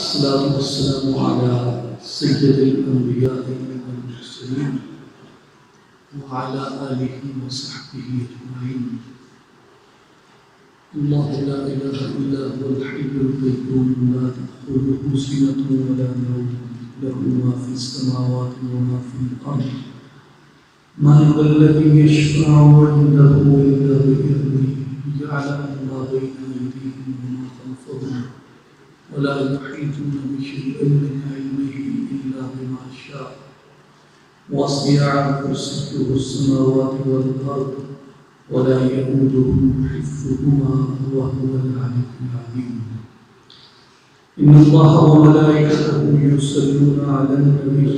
الصلاة والسلام على سيد الأنبياء والمرسلين وعلى آله وصحبه أجمعين. الله لا إله إلا هو الحي القيوم لا تأخذه سنة ولا نوم له ما في السماوات وما في الأرض. من ذا الذي يشفع عنده إلا بإذنه يعلم ما بين أيديهم وما خلفهم ولا يحيطون بشيء من علمه إلا بما شاء وسع كرسيه السماوات والأرض ولا يئوده حفظهما وهو العلي العظيم. إن الله وملائكته يصلون على النبي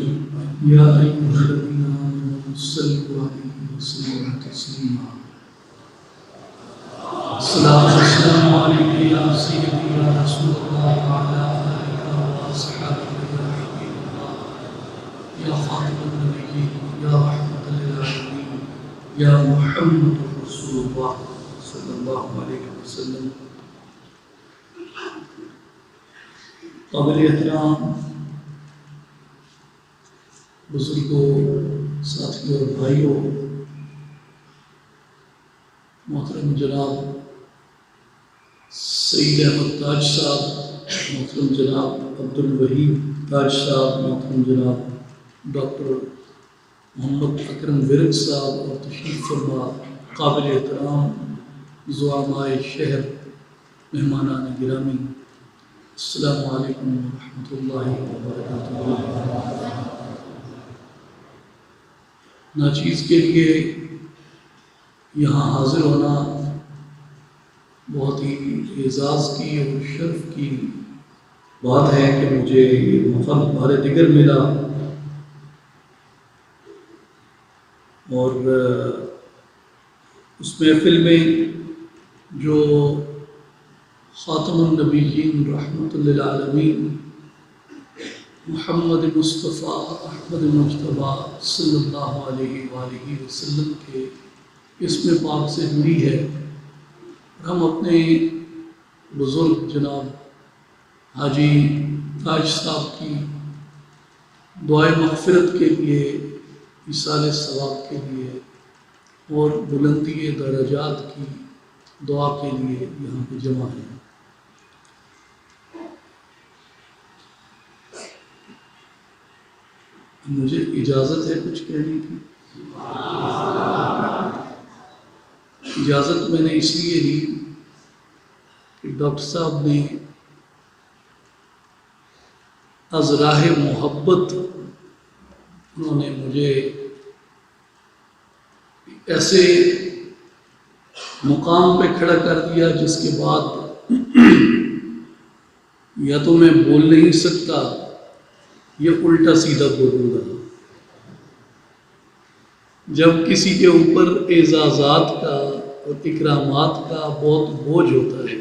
يا أيها الذين آمنوا صلوا عليه وسلموا تسليما. الصلاة والسلام عليك يا سيدي يا رسول الله وعلى آلك وأصحابك يا حبيب الله يا خاتم النبيين يا رحمة للعالمين يا محمد رسول الله صلی اللہ علیہ وسلم. قابل احترام بزرگوں، ساتھیوں اور بھائیوں، محترم جناب سعید احمد تاج صاحب، محترم جناب عبدالوحید تاج صاحب، محترم جناب ڈاکٹر محمد اکرم ورد صاحب اور تشریف فرما قابل احترام زعمائے شہر، مہمانان گرامی، السلام علیکم ورحمۃ اللہ وبرکاتہ. ناچیز کے لیے یہاں حاضر ہونا بہت ہی اعزاز کی اور شرف کی بات ہے کہ مجھے یہ موقع بار دیگر ملا اور اس محفل میں جو خاتم النبیین رحمۃ للعالمین محمد مصطفیٰ احمد مجتبیٰ صلی اللہ علیہ وآلہ وسلم کے اسم پاک سے جڑی ہے. ہم اپنے بزرگ جناب حاجی تاج صاحب کی دعائے مغفرت کے لیے، ایصال ثواب کے لیے اور بلندی درجات کی دعا کے لیے یہاں پہ جمع ہیں. مجھے اجازت ہے کچھ کہنے کی؟ اجازت میں نے اس لیے لی کہ ڈاکٹر صاحب نے از راہ محبت انہوں نے مجھے ایسے مقام پہ کھڑا کر دیا جس کے بعد یا تو میں بول نہیں سکتا یا الٹا سیدھا بولوں گا. جب کسی کے اوپر اعزازات کا اور اکرامات کا بہت بوجھ ہوتا ہے،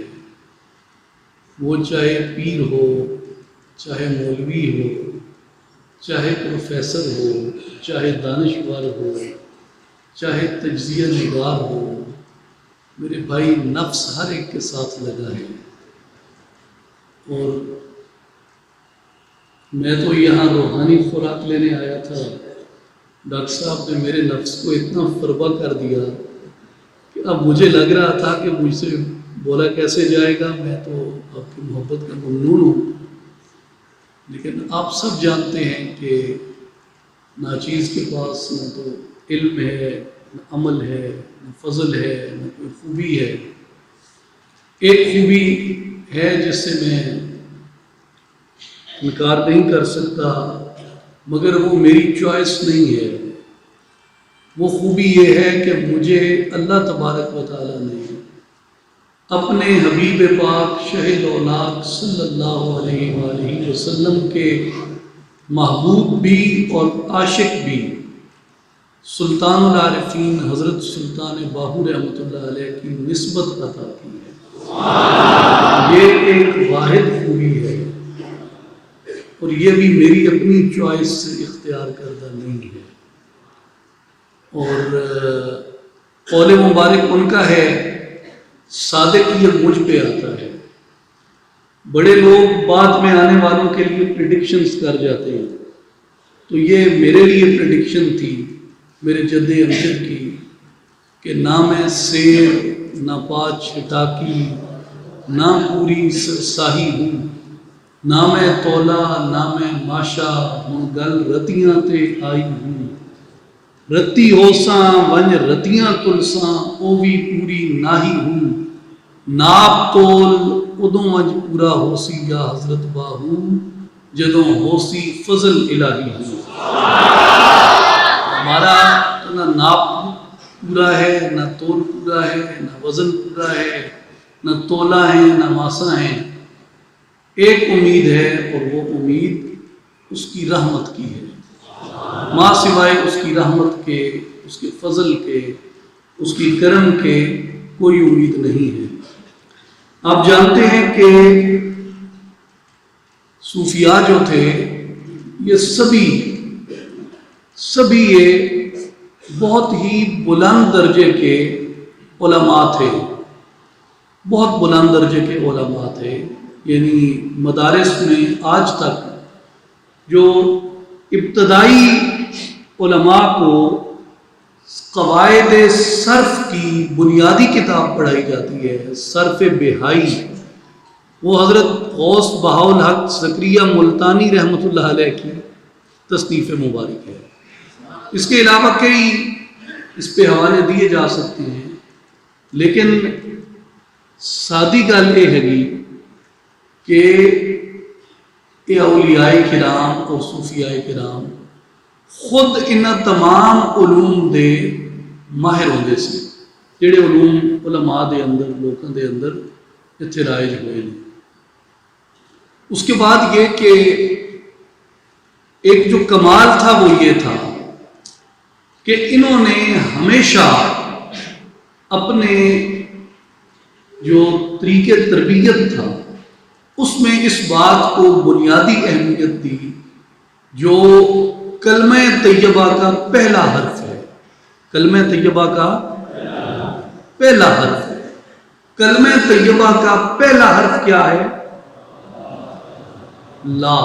وہ چاہے پیر ہو، چاہے مولوی ہو، چاہے پروفیسر ہو، چاہے دانشور ہو، چاہے تجزیہ نگار ہو، میرے بھائی نفس ہر ایک کے ساتھ لگا ہے. اور میں تو یہاں روحانی خوراک لینے آیا تھا، ڈاکٹر صاحب نے میرے نفس کو اتنا فربہ کر دیا کہ اب مجھے لگ رہا تھا کہ مجھ سے بولا کیسے جائے گا، میں تو آپ کی محبت کا ممنون ہوں. لیکن آپ سب جانتے ہیں کہ ناچیز کے پاس نہ تو علم ہے، نہ عمل ہے، نہ فضل ہے، نہ کوئی خوبی ہے. ایک خوبی ہے جس سے میں انکار نہیں کر سکتا، مگر وہ میری چوائس نہیں ہے. وہ خوبی یہ ہے کہ مجھے اللہ تبارک و تعالیٰ نے اپنے حبیب پاک شہید اولاد صلی اللہ علیہ وآلہ وسلم کے محبوب بھی اور عاشق بھی سلطان العارفین حضرت سلطان باہو رحمۃ اللہ علیہ کی نسبت عطا کی ہے. یہ ایک واحد خوبی ہے اور یہ بھی میری اپنی چوائس سے اختیار کردہ نہیں ہے. اور قول مبارک ان کا ہے، صادق یہ مجھ پہ آتا ہے. بڑے لوگ بعد میں آنے والوں کے لیے پریڈکشنز کر جاتے ہیں، تو یہ میرے لیے پریڈکشن تھی میرے جد امجد کی کہ نہ میں سیر نہ پاچ ہٹاکی نہ پوری سرساہی ہوں، نہ میں تولا نہ میں ماشا ہوں، گل رتیاں تے آئی ہوں، رتی ہوساں ونج رتیاں تلساں او بھی پوری ناہی ہوں، ناپ تول ادوں وج پورا ہوسی یا حضرت باہو جدوں ہوسی فضل الہی ہوں۔ ہمارا نہ ناپ پورا ہے، نہ تول پورا ہے، نہ وزن پورا ہے، نہ تولا ہے، نہ ماسا ہے۔ ایک امید ہے اور وہ امید اس کی رحمت کی ہے، ماں سوائے اس کی رحمت کے، اس کے فضل کے، اس کی کرم کے کوئی امید نہیں ہے۔ آپ جانتے ہیں کہ صوفیاء جو تھے یہ سبھی یہ بہت ہی بلند درجے کے علماء تھے، بہت بلند درجے کے علماء تھے، یعنی مدارس میں آج تک جو ابتدائی علماء کو قواعد صرف کی بنیادی کتاب پڑھائی جاتی ہے، صرف بہائی، وہ حضرت غوث بہاءالحق زکریا ملتانی رحمۃ اللہ علیہ کی تصنیف مبارک ہے۔ اس کے علاوہ کئی اس پہ حوالے دیے جا سکتے ہیں، لیکن سادی گل یہ ہے کہ یہ اولیاء کرام اور صوفیاء کرام خود ان تمام علوم دے ماہر ہوندے سے، جڑے علوم علماء دے اندر لوگوں دے اندر اتنے رائج ہوئے ہیں۔ اس کے بعد یہ کہ ایک جو کمال تھا وہ یہ تھا کہ انہوں نے ہمیشہ اپنے جو طریقے تربیت تھا اس میں اس بات کو بنیادی اہمیت دی جو کلمہ طیبہ کا پہلا حرف ہے۔ کلمہ طیبہ کا پہلا حرف ہے۔ کلمہ طیبہ کا پہلا حرف کیا ہے؟ لا۔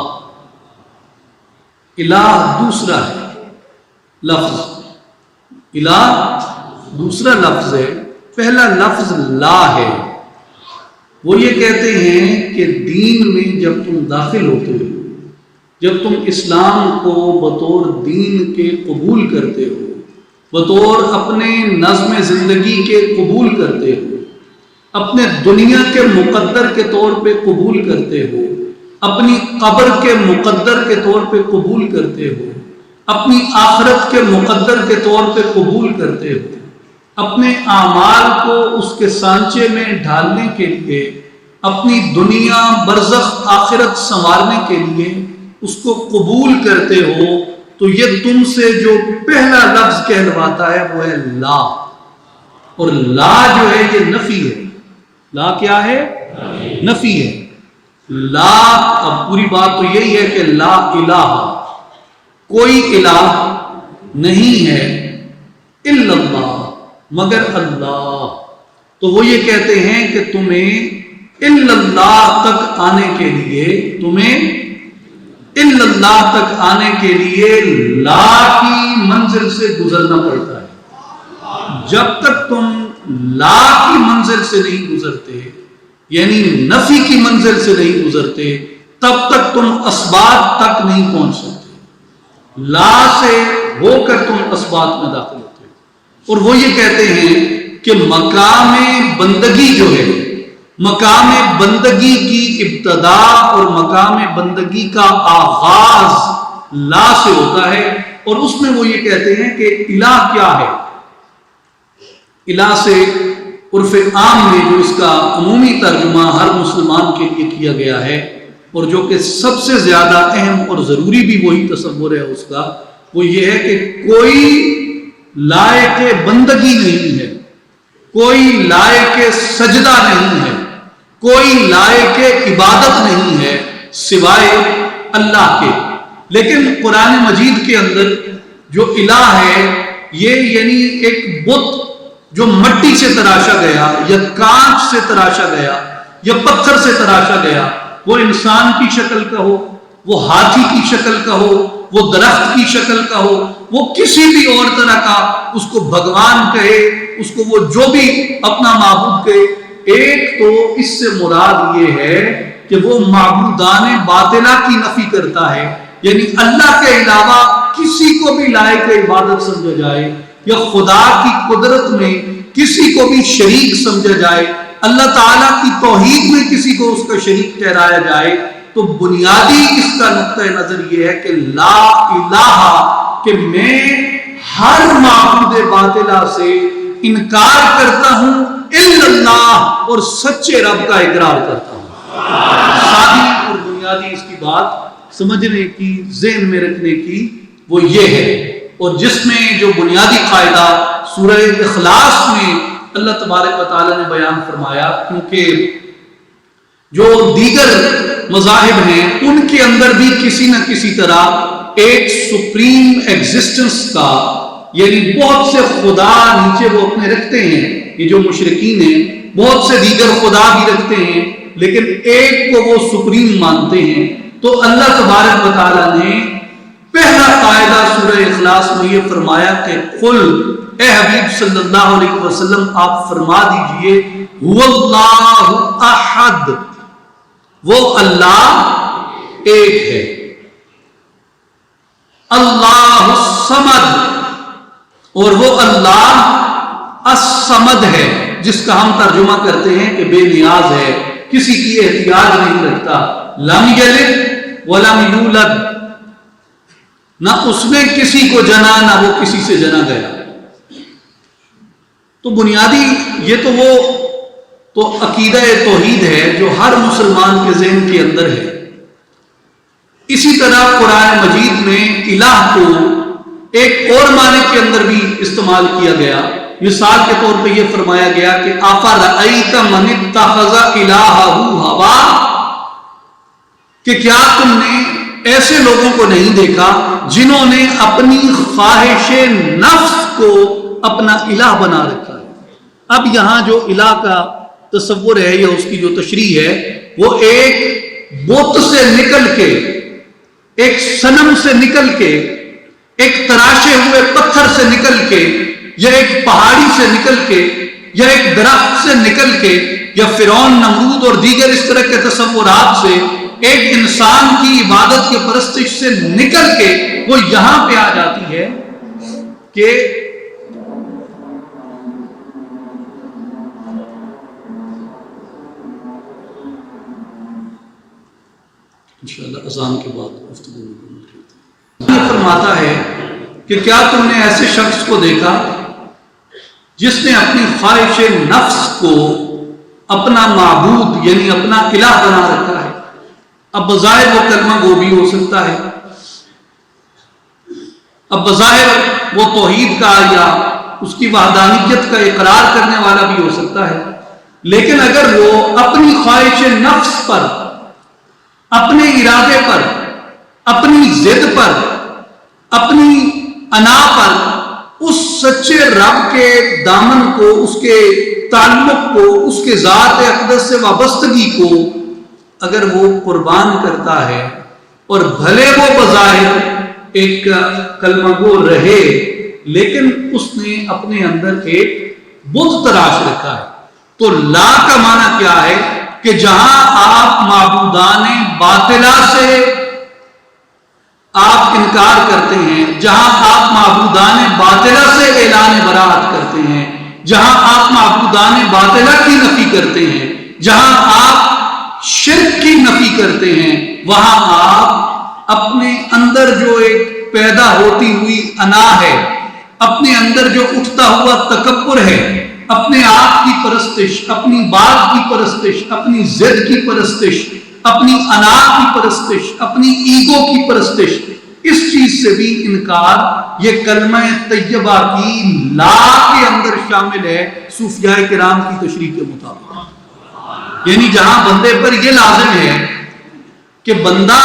الہ دوسرا ہے لفظ، الہ دوسرا لفظ ہے، پہلا لفظ لا ہے۔ وہ یہ کہتے ہیں کہ دین میں جب تم داخل ہوتے ہو، جب تم اسلام کو بطور دین کے قبول کرتے ہو، بطور اپنے نظم زندگی کے قبول کرتے ہو، اپنے دنیا کے مقدر کے طور پہ قبول کرتے ہو، اپنی قبر کے مقدر کے طور پہ قبول کرتے ہو، اپنی آخرت کے مقدر کے طور پہ قبول کرتے ہو، اپنے اعمال کو اس کے سانچے میں ڈھالنے کے لیے، اپنی دنیا برزخ آخرت سنوارنے کے لیے اس کو قبول کرتے ہو، تو یہ تم سے جو پہلا لفظ کہلواتا ہے وہ ہے لا۔ اور لا جو ہے یہ نفی ہے۔ لا کیا ہے؟ نفی ہے۔ لا، اب پوری بات تو یہی ہے کہ لا الہ، کوئی الہ نہیں ہے الا اللہ، مگر اللہ۔ تو وہ یہ کہتے ہیں کہ تمہیں الا اللہ تک آنے کے لیے، تمہیں الا اللہ تک آنے کے لیے لا کی منزل سے گزرنا پڑتا ہے۔ جب تک تم لا کی منزل سے نہیں گزرتے، یعنی نفی کی منزل سے نہیں گزرتے، تب تک تم اسبات تک نہیں پہنچ سکتے۔ لا سے ہو کر تم اسبات میں داخل ہوتے ہو۔ اور وہ یہ کہتے ہیں کہ مقام بندگی جو ہے، مقام بندگی کی ابتدا اور مقام بندگی کا آغاز لا سے ہوتا ہے۔ اور اس میں وہ یہ کہتے ہیں کہ الہ کیا ہے؟ الہ سے عرف عام میں جو اس کا عمومی ترجمہ ہر مسلمان کے لیے کیا گیا ہے، اور جو کہ سب سے زیادہ اہم اور ضروری بھی وہی تصور ہے اس کا، وہ یہ ہے کہ کوئی لائق بندگی نہیں ہے، کوئی لائق سجدہ نہیں ہے، کوئی لائق عبادت نہیں ہے سوائے اللہ کے۔ لیکن قرآن مجید کے اندر جو الہ ہے یہ یعنی ایک بت جو مٹی سے تراشا گیا یا کانچ سے تراشا گیا یا پتھر سے تراشا گیا، وہ انسان کی شکل کا ہو، وہ ہاتھی کی شکل کا ہو، وہ درخت کی شکل کا ہو، وہ کسی بھی اور طرح کا، اس کو بھگوان کہے، اس کو وہ جو بھی اپنا معبود کہے، ایک تو اس سے مراد یہ ہے کہ وہ معبودان باطلہ کی نفی کرتا ہے، یعنی اللہ کے علاوہ کسی کو بھی لائق عبادت سمجھا جائے یا خدا کی قدرت میں کسی کو بھی شریک سمجھا جائے، اللہ تعالیٰ کی توحید میں کسی کو اس کا شریک ٹھہرایا جائے، تو بنیادی اس کا نقطہ نظر یہ ہے کہ لا الہ، کہ میں ہر معبود باطلہ سے انکار کرتا ہوں الا اللہ، اور سچے رب کا اقرار کرتا ہوں۔ سادی اور بنیادی اس کی بات سمجھنے کی، ذہن میں رکھنے کی وہ یہ ہے، اور جس میں جو بنیادی قاعدہ سورہ اخلاص میں اللہ تبارک و تعالیٰ نے بیان فرمایا، کیونکہ جو دیگر مذاہب ہیں ان کے اندر بھی کسی نہ کسی طرح ایک سپریم ایگزسٹنس کا، یعنی بہت سے خدا نیچے وہ اپنے رکھتے ہیں، یہ جو مشرکین ہیں بہت سے دیگر خدا بھی رکھتے ہیں لیکن ایک کو وہ سپریم مانتے ہیں۔ تو اللہ تبارک و تعالیٰ نے پہلا قاعدہ سورہ اخلاص میں یہ فرمایا کہ قل، اے حبیب صلی اللہ علیہ وسلم آپ فرما دیجئے، هو اللہ احد، وہ اللہ ایک ہے، اللہ الصمد، اور وہ اللہ الصمد ہے، جس کا ہم ترجمہ کرتے ہیں کہ بے نیاز ہے، کسی کی احتیاج نہیں رکھتا، لم یلد ولم یولد، نہ اس نے کسی کو جنا نہ وہ کسی سے جنا گیا۔ تو بنیادی یہ تو وہ تو عقیدہ توحید ہے جو ہر مسلمان کے ذہن کے اندر ہے۔ اسی طرح قرآن مجید میں الہ کو ایک اور معنی کے اندر بھی استعمال کیا گیا، مثال کے طور پہ یہ فرمایا گیا کہ افرأیت من اتخذ الہہ ہوا، کہ کیا تم نے ایسے لوگوں کو نہیں دیکھا جنہوں نے اپنی خواہش نفس کو اپنا الہ بنا رکھا ہے۔ اب یہاں جو الہ کا تصور ہے یا اس کی جو تشریح ہے وہ ایک بت سے نکل کے، ایک صنم سے نکل کے، ایک تراشے ہوئے پتھر سے نکل کے، یا ایک پہاڑی سے نکل کے، یا ایک درخت سے نکل کے، یا فرعون، نمرود اور دیگر اس طرح کے تصورات سے ایک انسان کی عبادت کے پرستش سے نکل کے وہ یہاں پہ آ جاتی ہے کہ انشاءاللہ اذان کے بعد گفتگو یہ فرماتا ہے کہ کیا تم نے ایسے شخص کو دیکھا جس نے اپنی خواہش نفس کو اپنا معبود یعنی اپنا الہ بنا رکھا ہے۔ اب بظاہر وہ کلمہ گو بھی ہو سکتا ہے، اب بظاہر وہ توحید کا یا اس کی وحدانیت کا اقرار کرنے والا بھی ہو سکتا ہے، لیکن اگر وہ اپنی خواہش نفس پر، اپنے ارادے پر، اپنی ضد پر، اپنی انا پر اس سچے رب کے دامن کو، اس کے تعلق کو، اس کے ذات اقدس سے وابستگی کو اگر وہ قربان کرتا ہے، اور بھلے وہ بظاہر ایک کلمہ گو رہے لیکن اس نے اپنے اندر ایک بت تراش رکھا ہے، تو لا کا معنی کیا ہے کہ جہاں آپ معبودان باطلہ سے آپ انکار کرتے ہیں، جہاں آپ معبودان باطلہ سے اعلان براءت کرتے ہیں، جہاں آپ معبودان باطلہ کی نفی کرتے ہیں، جہاں آپ شرک کی نفی کرتے ہیں، وہاں آپ اپنے اندر جو ایک پیدا ہوتی ہوئی انا ہے، اپنے اندر جو اٹھتا ہوا تکبر ہے، اپنے آپ کی پرستش، اپنی بات کی پرستش، اپنی ضد کی پرستش، اپنی انا کی پرستش، اپنی ایگو کی پرستش، اس چیز سے بھی انکار یہ کلمہ طیبہ کی لا کے اندر شامل ہے صوفیاء کرام کی تشریح کے مطابق۔ یعنی جہاں بندے پر یہ لازم ہے کہ بندہ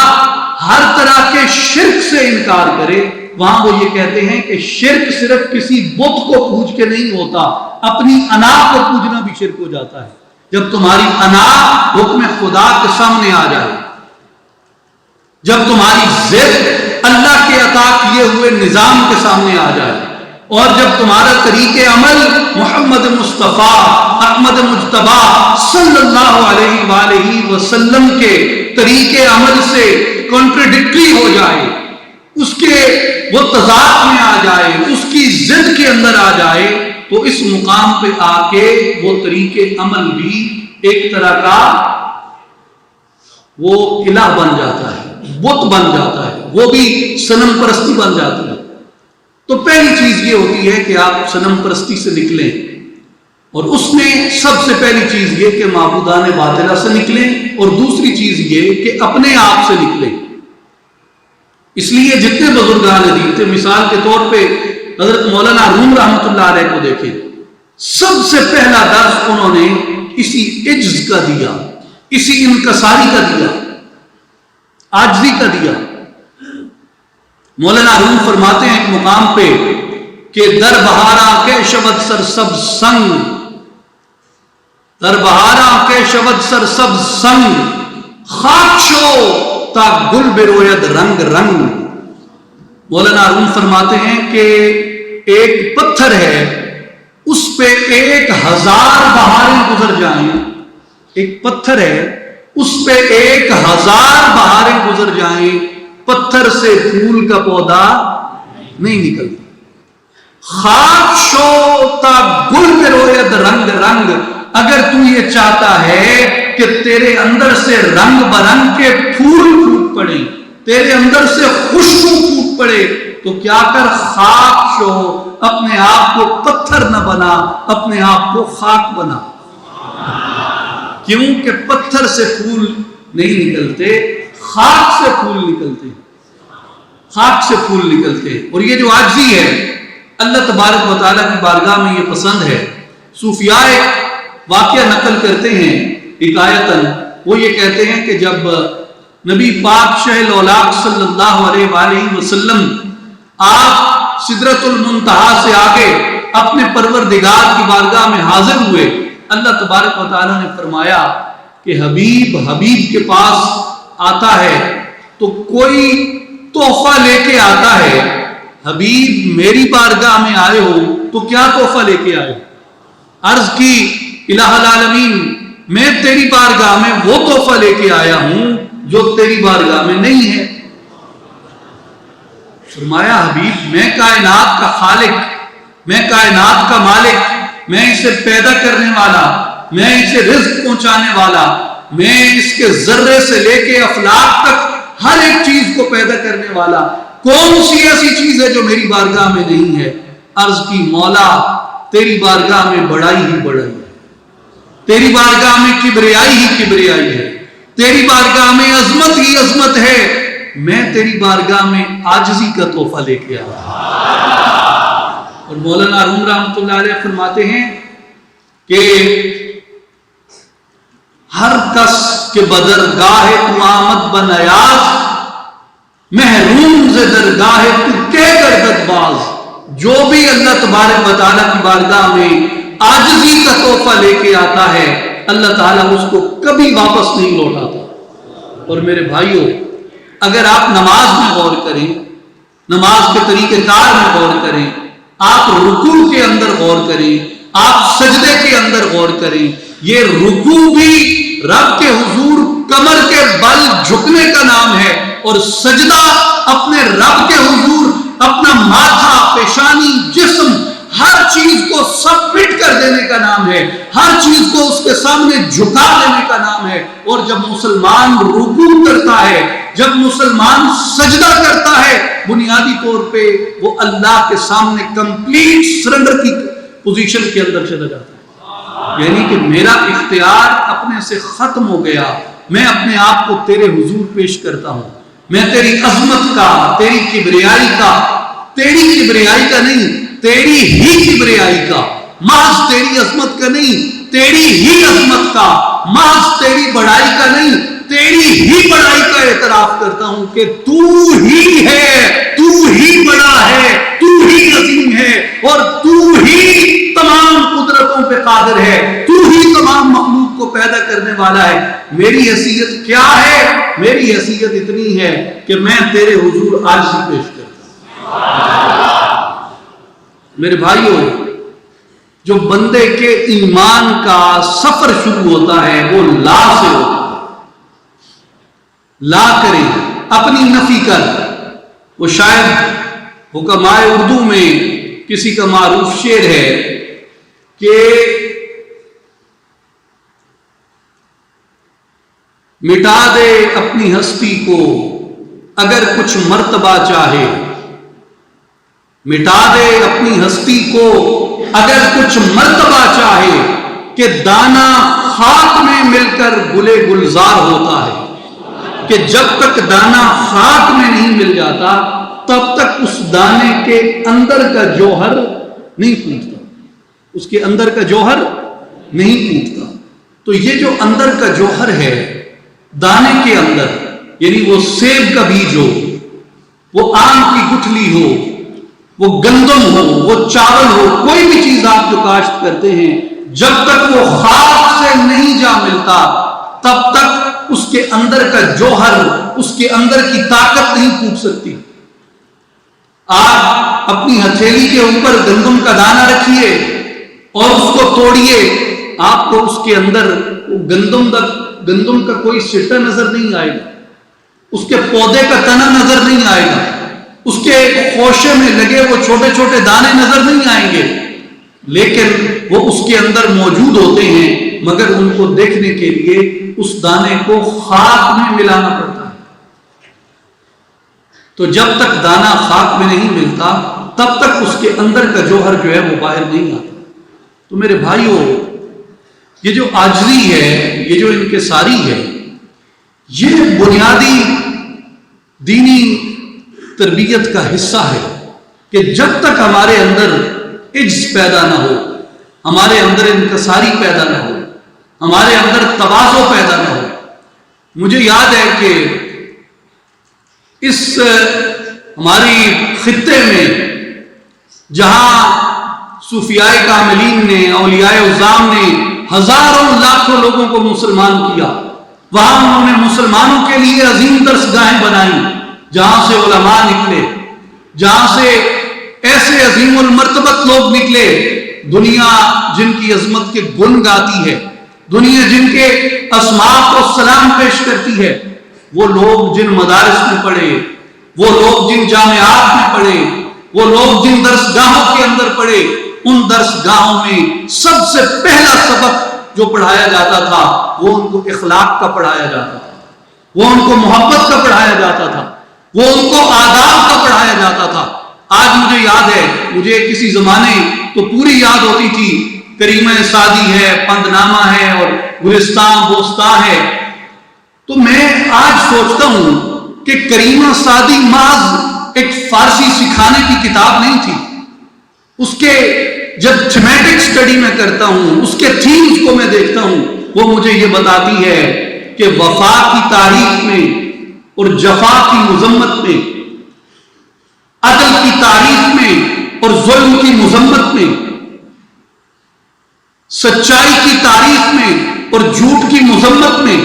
ہر طرح کے شرک سے انکار کرے، وہاں وہ یہ کہتے ہیں کہ شرک صرف کسی بت کو پوج کے نہیں ہوتا، اپنی انا کو پوجنا بھی شرک ہو جاتا ہے۔ جب تمہاری انا حکم خدا کے سامنے آ جائے، جب تمہاری ضد اللہ کے عطا کیے ہوئے نظام کے سامنے آ جائے، اور جب تمہارا طریقہ عمل محمد مصطفیٰ احمد مجتبی صلی اللہ علیہ وآلہ وسلم کے طریقے عمل سے کنٹراڈکٹری ہو جائے، اس کے وہ تضاد میں آ جائے، اس کی ضد کے اندر آ جائے، تو اس مقام پہ آ کے وہ طریقے عمل بھی ایک طرح کا وہ الہ بن جاتا ہے، بت بن جاتا ہے، وہ بھی صنم پرستی بن جاتی ہے۔ تو پہلی چیز یہ ہوتی ہے کہ آپ صنم پرستی سے نکلیں، اور اس میں سب سے پہلی چیز یہ کہ معبودان باطلہ سے نکلیں، اور دوسری چیز یہ کہ اپنے آپ سے نکلیں۔ اس لیے جتنے بزرگان دین تھے، مثال کے طور پہ حضرت مولانا روم رحمۃ اللہ علیہ کو دیکھیں، سب سے پہلا درس انہوں نے اسی عجز کا دیا، اسی انکساری کا دیا، عاجزی کا دیا۔ مولانا روم فرماتے ہیں ایک مقام پہ کہ در بہارا کے شبد سر سب سنگ، در بہارا کے شبد سر سب سنگ، خاک شو تا گل بروید رنگ رنگ۔ مولانا روم فرماتے ہیں کہ ایک پتھر ہے، اس پہ 1000 بہاریں گزر جائیں، ایک پتھر ہے اس پہ 1000 بہاریں گزر جائیں، پتھر سے پھول کا پودا نہیں نکلتا۔ خاک شو تا گل میں روید رنگ رنگ، اگر تو یہ چاہتا ہے کہ تیرے اندر سے رنگ برنگ کے پھول پھوٹ پڑے، تیرے اندر سے خوشبو پھوٹ پڑے، تو کیا کر، خاک شو، اپنے آپ کو پتھر نہ بنا، اپنے آپ کو خاک بنا۔ کیوں کہ پتھر سے پھول نہیں نکلتے، خاک سے پھول نکلتے ہیں، خاک سے پھول نکلتے ہیں۔ اور یہ جو عاجزی ہے اللہ تبارک و تعالیٰ کی بارگاہ میں یہ پسند ہے۔ صوفیاء ایک واقعہ نقل کرتے ہیں حکایتاً، وہ یہ کہتے ہیں کہ جب نبی پاک شہ الاولاق صلی اللہ علیہ وآلہ وسلم آپ سدرۃ المنتہا سے آگے اپنے پروردگار کی بارگاہ میں حاضر ہوئے، اللہ تبارک و تعالیٰ نے فرمایا کہ حبیب کے پاس آتا ہے تو کوئی تحفہ لے کے آتا ہے، حبیب میری بارگاہ میں آئے ہو تو کیا تحفہ لے کے آئے؟ عرض کی الہ العالمین، میں تیری بارگاہ میں وہ تحفہ لے کے آیا ہوں جو تیری بارگاہ میں نہیں ہے۔ فرمایا حبیب میں کائنات کا خالق، میں کائنات کا مالک، میں اسے پیدا کرنے والا، میں اسے رزق پہنچانے والا، میں اس کے ذرے سے لے کے افلاک تک ہر ایک چیز کو پیدا کرنے والا، کون سی ایسی چیز ہے جو میری بارگاہ میں نہیں ہے؟ عرض کی مولا تیری بارگاہ میں بڑائی ہی بڑائی ہے، تیری بارگاہ میں کبریائی ہی کبریائی ہے، تیری بارگاہ میں عظمت ہی عظمت ہے، میں تیری بارگاہ میں عاجزی کا تحفہ لے کے آیا۔ اور مولانا روم رحمۃ اللہ علیہ فرماتے ہیں کہ ہر کس کے بدرگاہ تو آمد بنیاز، محروم ز درگاہ تو کے گردد باز۔ جو بھی اللہ تبارک و تعالیٰ کی بارگاہ میں عاجزی کا تحفہ لے کے آتا ہے، اللہ تعالیٰ اس کو کبھی واپس نہیں لوٹاتا۔ اور میرے بھائیوں، اگر آپ نماز میں غور کریں، نماز کے طریقہ کار میں غور کریں، آپ رکوع کے اندر غور کریں، آپ سجدے کے اندر غور کریں، یہ رکوع بھی رب کے حضور کمر کے بل جھکنے کا نام ہے، اور سجدہ اپنے رب کے حضور اپنا ماتھا، پیشانی، جسم، ہر چیز کو سبمٹ کر دینے کا نام ہے، ہر چیز کو اس کے سامنے جھکا دینے کا نام ہے۔ اور جب مسلمان رکوع کرتا ہے، جب مسلمان سجدہ کرتا ہے، بنیادی طور پہ وہ اللہ کے سامنے کمپلیٹ سرنڈر کی پوزیشن کے اندر چلا جاتا ہے، یعنی کہ میرا اختیار اپنے سے ختم ہو گیا، میں اپنے آپ کو تیرے حضور پیش کرتا ہوں، میں تیری عظمت کا، تیری کبریائی کا نہیں، تیری ہی کبریائی کا، محض تیری عظمت کا نہیں، تیری ہی عظمت کا، محض تیری بڑائی کا نہیں، تیری ہی بڑائی کا اعتراف کرتا ہوں کہ تو ہی ہے، تو ہی بڑا ہے، تو ہی عظیم ہے، اور تو ہی تمام قدرتوں پہ قادر ہے، تو ہی تمام مخلوق کو پیدا کرنے والا ہے. میری حیثیت کیا ہے؟ میری حیثیت اتنی ہے کہ میں تیرے حضور عاجزی پیش کرتا ہوں. میرے بھائیوں، جو بندے کے ایمان کا سفر شروع ہوتا ہے وہ لا سے ہوتا ہے. لا کریں، اپنی نفی کر. وہ شاید حکمائے اردو میں کسی کا معروف شعر ہے کہ مٹا دے اپنی ہستی کو اگر کچھ مرتبہ چاہے. مٹا دے اپنی ہستی کو اگر کچھ مرتبہ چاہے، کہ دانا خاک میں مل کر گلے گلزار ہوتا ہے. کہ جب تک دانا خاک میں نہیں مل جاتا تب تک اس دانے کے اندر کا جوہر نہیں پھوٹتا. اس کے اندر کا جوہر نہیں پھوٹتا. تو یہ جو اندر کا جوہر ہے دانے کے اندر، یعنی وہ سیب کا بیج ہو، وہ آم کی گٹھلی ہو، وہ گندم ہو، وہ چاول ہو، کوئی بھی چیز آپ جو کاشت کرتے ہیں، جب تک وہ خاک سے نہیں جا ملتا تب تک اس کے اندر کا جوہر، اس کے اندر کی طاقت نہیں پھوٹ سکتی. آپ اپنی ہتھیلی کے اوپر گندم کا دانہ رکھیے اور اس کو توڑیے، آپ کو اس کے اندر گندم کا کوئی سٹا نظر نہیں آئے گا، اس کے پودے کا تنا نظر نہیں آئے گا، اس کے خوشے میں لگے وہ چھوٹے چھوٹے دانے نظر نہیں آئیں گے، لیکن وہ اس کے اندر موجود ہوتے ہیں، مگر ان کو دیکھنے کے لیے اس دانے کو خاک میں ملانا پڑتا ہے. تو جب تک دانہ خاک میں نہیں ملتا تب تک اس کے اندر کا جوہر جو ہے وہ باہر نہیں آتا. تو میرے بھائیوں، یہ جو عاجزی ہے، یہ جو انکساری ہے، یہ بنیادی دینی تربیت کا حصہ ہے کہ جب تک ہمارے اندر عجز پیدا نہ ہو، ہمارے اندر انکساری پیدا نہ ہو، ہمارے اندر تواضع پیدا نہ ہو. مجھے یاد ہے کہ اس ہماری خطے میں جہاں صوفیاء کاملین نے، اولیاء عظام نے ہزاروں لاکھوں لوگوں کو مسلمان کیا، وہاں انہوں نے مسلمانوں کے لیے عظیم درسگاہیں بنائیں، جہاں سے علماء نکلے، جہاں سے ایسے عظیم المرتبت لوگ نکلے. دنیا جن کی عظمت کے گن گاتی ہے، دنیا جن کے اسماء کو سلام پیش کرتی ہے، وہ لوگ جن مدارس میں پڑھے، وہ لوگ جن جامعات میں پڑھے، وہ لوگ جن درسگاہوں کے اندر پڑھے، ان درسگاہوں میں سب سے پہلا سبق جو پڑھایا جاتا تھا وہ ان کو اخلاق کا پڑھایا جاتا تھا، وہ ان کو محبت کا پڑھایا جاتا تھا، وہ ان کو آداب کا پڑھایا جاتا تھا. آج مجھے یاد ہے، مجھے کسی زمانے تو پوری یاد ہوتی تھی، کریمہ سعدی ہے، پند نامہ ہے اور گلستان بوستان ہے. تو میں آج سوچتا ہوں کہ کریمہ سعدی محض ایک فارسی سکھانے کی کتاب نہیں تھی. اس کے جب تھیمیٹک سٹڈی میں کرتا ہوں، اس کے تھیمز کو میں دیکھتا ہوں، وہ مجھے یہ بتاتی ہے کہ وفا کی تعریف میں اور جفا کی مذمت میں، عدل کی تعریف میں اور ظلم کی مذمت میں، سچائی کی تعریف میں اور جھوٹ کی مذمت میں،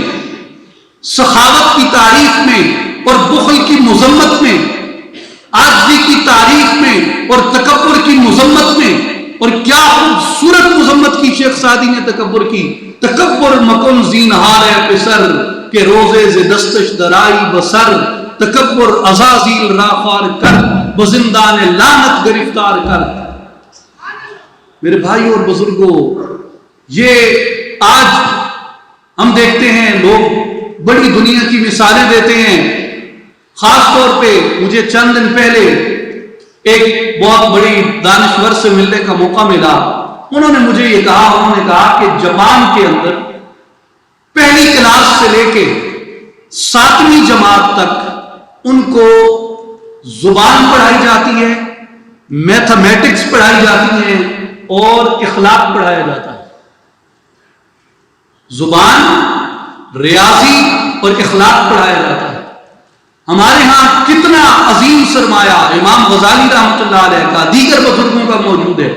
سخاوت کی تعریف میں اور بخل کی مذمت میں، عاجزی کی تعریف میں اور تکبر کی مذمت میں. اور کیا خوبصورت مذمت کی شیخ سعدی نے تکبر کی. تکبر مکن زینہار پسر کہ روزے ز دستش درائی بسر، تکبر عزازیل راخوار کر بزندان لعنت گرفتار کر. میرے بھائی اور بزرگوں، یہ آج ہم دیکھتے ہیں لوگ بڑی دنیا کی مثالیں دیتے ہیں. خاص طور پہ مجھے چند دن پہلے ایک بہت بڑی دانشور سے ملنے کا موقع ملا. انہوں نے مجھے یہ کہا، انہوں نے کہا کہ جاپان کے اندر پہلی کلاس سے لے کے 7ویں جماعت تک ان کو زبان پڑھائی جاتی ہے، میتھمیٹکس پڑھائی جاتی ہے اور اخلاق پڑھایا جاتا ہے. زبان، ریاضی اور اخلاق پڑھایا جاتا ہے. ہمارے ہاں کتنا عظیم سرمایہ امام غزالی رحمۃ اللہ علیہ کا، دیگر بزرگوں کا موجود ہے.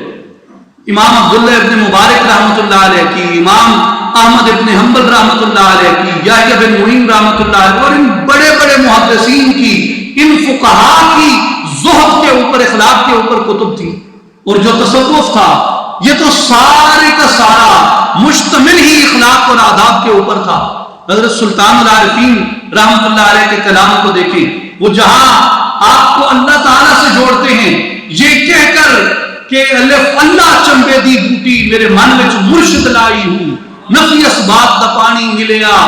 امام عبداللہ ابن مبارک رحمۃ اللہ علیہ کی، امام احمد ابن حنبل رحمۃ اللہ علیہ کی، یحییٰ بن معین رحمۃ اللہ علیہ، اور ان بڑے بڑے محدثین کی، ان فقہاء کی زہد کے اوپر، اخلاق کے اوپر کتب تھی. اور جو تصوف تھا یہ تو سارے کا سارا مشتمل ہی اخلاق اور آداب کے اوپر تھا. حضرت سلطان العارفین رحمۃ اللہ علیہ کے کلام کو دیکھیں، وہ جہاں آپ کو اللہ تعالیٰ سے جوڑتے ہیں یہ کہہ کر کہ الف اللہ چمبے دی بوٹی میرے من وچ مرشد لائی ہوں، نفی اسباب دا پانی ملیا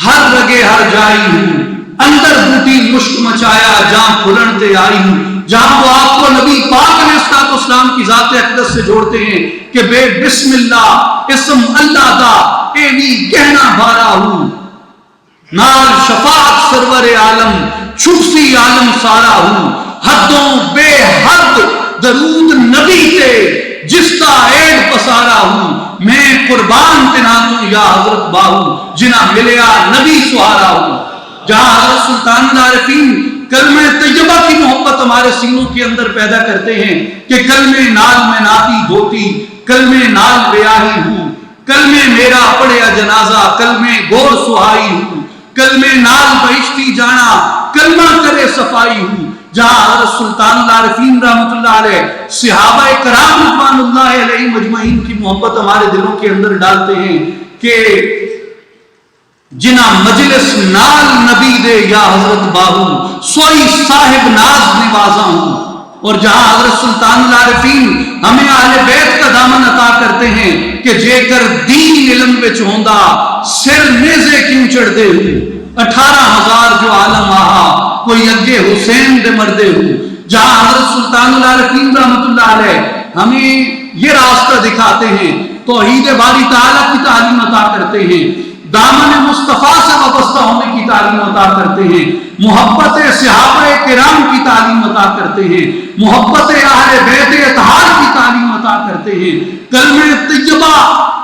ہر رگے ہر جائی ہوں، اندر بوٹی مشک مچایا جہاں پھلن تے آئی ہوں. جہاں وہ آپ کو نبی پاک علیہ الصلوۃ والسلام کی ذات اقدس سے جوڑتے ہیں کہ بے بسم اللہ اسم اللہ دا اے بھی کہنا بھارا ہوں، نال شفاعت سرور عالم چھپسی عالم سارا ہوں، حدوں بے حد درود نبی تے جس کا عید پسارا ہوں، میں قربان تنا تو یا حضرت باہو جنا ملیا نبی سہارا ہوں. جہاں حضرت سلطان العارفین کلمہ طیبہ کی محبت ہمارے سینوں کے اندر پیدا کرتے ہیں کہ کلمہ نال میں ناتی دھوتی، کلمہ نال بیاہی ہوں، کلمہ میرا پڑھیا جنازہ، کلمہ گور سہائی ہوں، کلمہ نال بہشتی جانا، کلمہ کرے صفائی ہوں. جہاں حضرت سلطان العارفین رحمۃ اللہ علیہ صحابہ کرام رضوان اللہ علیہ مجمعین کی محبت ہمارے دلوں کے اندر ڈالتے ہیں کہ جنا مجلس نال نبی دے یا حضرت باہو سوئی صاحب ناز نوازا ہوں. اور جہاں حضرت سلطان العارفین ہمیں اہل بیت کا دامن عطا کرتے ہیں کہ جے کر دین علم وچ ہوندا سر نیزے کیوں چڑھدے ہو، 18,000 جو عالم آہا کوئی اگے حسین دے مردے ہو. جہاں حضرت سلطان العارفین رحمۃ اللہ علیہ ہمیں یہ راستہ دکھاتے ہیں، توحید باری تعالیٰ کی تعلیم عطا کرتے ہیں، دامن مصطفیٰ سے وابستہ ہونے کی تعلیم عطا کرتے ہیں، محبت صحابہ کرام کی تعلیم عطا کرتے ہیں، محبت اہل بیت اطہار کی تعلیم عطا کرتے ہیں، کلمہ طیبہ